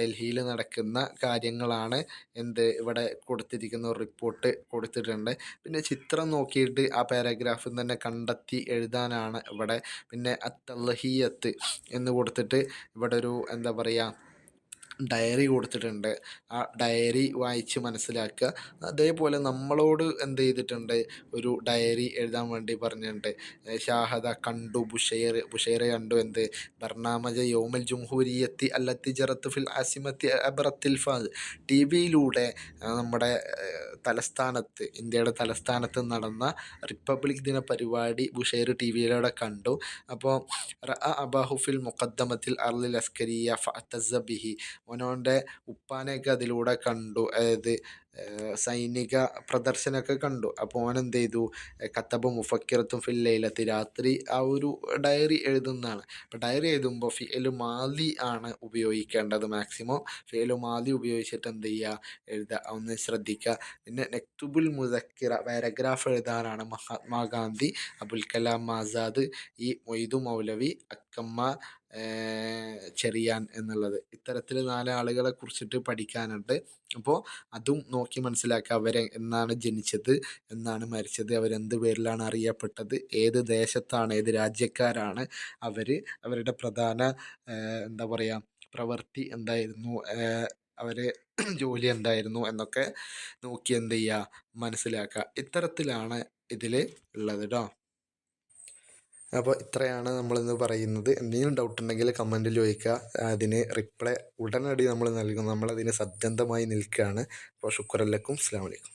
S1: ഡൽഹിയിൽ നടക്കുന്ന കാര്യങ്ങളാണ് ഇവിടെ കൊടുത്തിരിക്കുന്ന ഒരു റിപ്പോർട്ട് കൊടുത്തിട്ടുണ്ട്. പിന്നെ ചിത്രം നോക്കിയിട്ട് ആ പാരഗ്രാഫിൽ തന്നെ കണ്ടെത്തി എഴുതാനാണ് ഇവിടെ. പിന്നെ അത്തൽഹിയത്ത് എന്ന് കൊടുത്തിട്ട് ഇവിടെ ഒരു എന്താ പറയുക, ഡയറി കൊടുത്തിട്ടുണ്ട്. ആ ഡയറി വായിച്ച് മനസ്സിലാക്കുക. അതേപോലെ നമ്മളോട് എന്ത് ചെയ്തിട്ടുണ്ട്, ഒരു ഡയറി എഴുതാൻ വേണ്ടി പറഞ്ഞിട്ടുണ്ട്. ഷാഹദ കണ്ടു, ബുഷൈർ കണ്ടു എന്ത്, ബർണാമജ യോമൽ ജംഹൂരിയത്തി അല്ലത്തി ജറത്ത് ഫിൽ ആസിമത്തി അബറത്തിൽ ഫാദ്, ടി വിയിലൂടെ നമ്മുടെ തലസ്ഥാനത്ത്, ഇന്ത്യയുടെ തലസ്ഥാനത്ത് നടന്ന റിപ്പബ്ലിക് ദിന പരിപാടി ബുഷൈർ ടി വിയിലൂടെ കണ്ടു. അപ്പോൾ അബാഹുഫിൽ മുഖദ്ദമത്തിൽ അർലിൽ അസ്കരിയ ഫഅത്തസ ബിഹി, ഓനോൻ്റെ ഉപ്പാനെയൊക്കെ അതിലൂടെ കണ്ടു, അതായത് സൈനിക പ്രദർശനമൊക്കെ കണ്ടു. അപ്പോൾ ഓൻ എന്ത് ചെയ്തു, കത്തബ മുഫക്കിറത്തും ഫിൽ ലൈലത്തി, രാത്രി ആ ഒരു ഡയറി എഴുതുന്നതാണ്. അപ്പോൾ ഡയറി എഴുതുമ്പോൾ ഫിഅലു മാലി ആണ് ഉപയോഗിക്കേണ്ടത്. മാക്സിമം ഫിഅലു മാലി ഉപയോഗിച്ചിട്ട് എന്ത് ചെയ്യുക, എഴുതുക. ഒന്ന് ശ്രദ്ധിക്കുക. പിന്നെ നെക്തുബുൽ മുദക്കിറ, പാരഗ്രാഫ് എഴുതാനാണ്. മഹാത്മാഗാന്ധി, അബുൽ കലാം ആസാദ്, ഈ മൊയ്തു മൗലവി, അക്കമ്മ ചെറിയാൻ എന്നുള്ളത്. ഇത്തരത്തിൽ 4 ആളുകളെ കുറിച്ചിട്ട് പഠിക്കാനുണ്ട്. അപ്പോൾ അതും നോക്കി മനസ്സിലാക്കുക. അവരെ എന്നാണ് ജനിച്ചത്, എന്നാണ് മരിച്ചത്, അവരെന്ത് പേരിലാണ് അറിയപ്പെട്ടത്, ഏത് ദേശത്താണ്, ഏത് രാജ്യക്കാരാണ് അവർ, അവരുടെ പ്രധാന എന്താ പറയുക പ്രവൃത്തി എന്തായിരുന്നു, അവർ ജോലി എന്തായിരുന്നു എന്നൊക്കെ നോക്കി എന്ത് ചെയ്യുക, മനസ്സിലാക്കുക. ഇത്തരത്തിലാണ് ഇതിൽ ഉള്ളത് കേട്ടോ. അപ്പോൾ ഇത്രയാണ് നമ്മളിന്ന് പറയുന്നത്. എന്തെങ്കിലും ഡൗട്ട് ഉണ്ടെങ്കിൽ കമൻറ്റിൽ ചോദിക്കുക. അതിന് റിപ്ലൈ ഉടനടി നമ്മൾ നൽകും. നമ്മളതിന് സത്യസന്ധമായി നിൽക്കുകയാണ്. അപ്പോൾ ശുക്രൻ ലക്കും, അസ്സലാമു അലൈക്കും.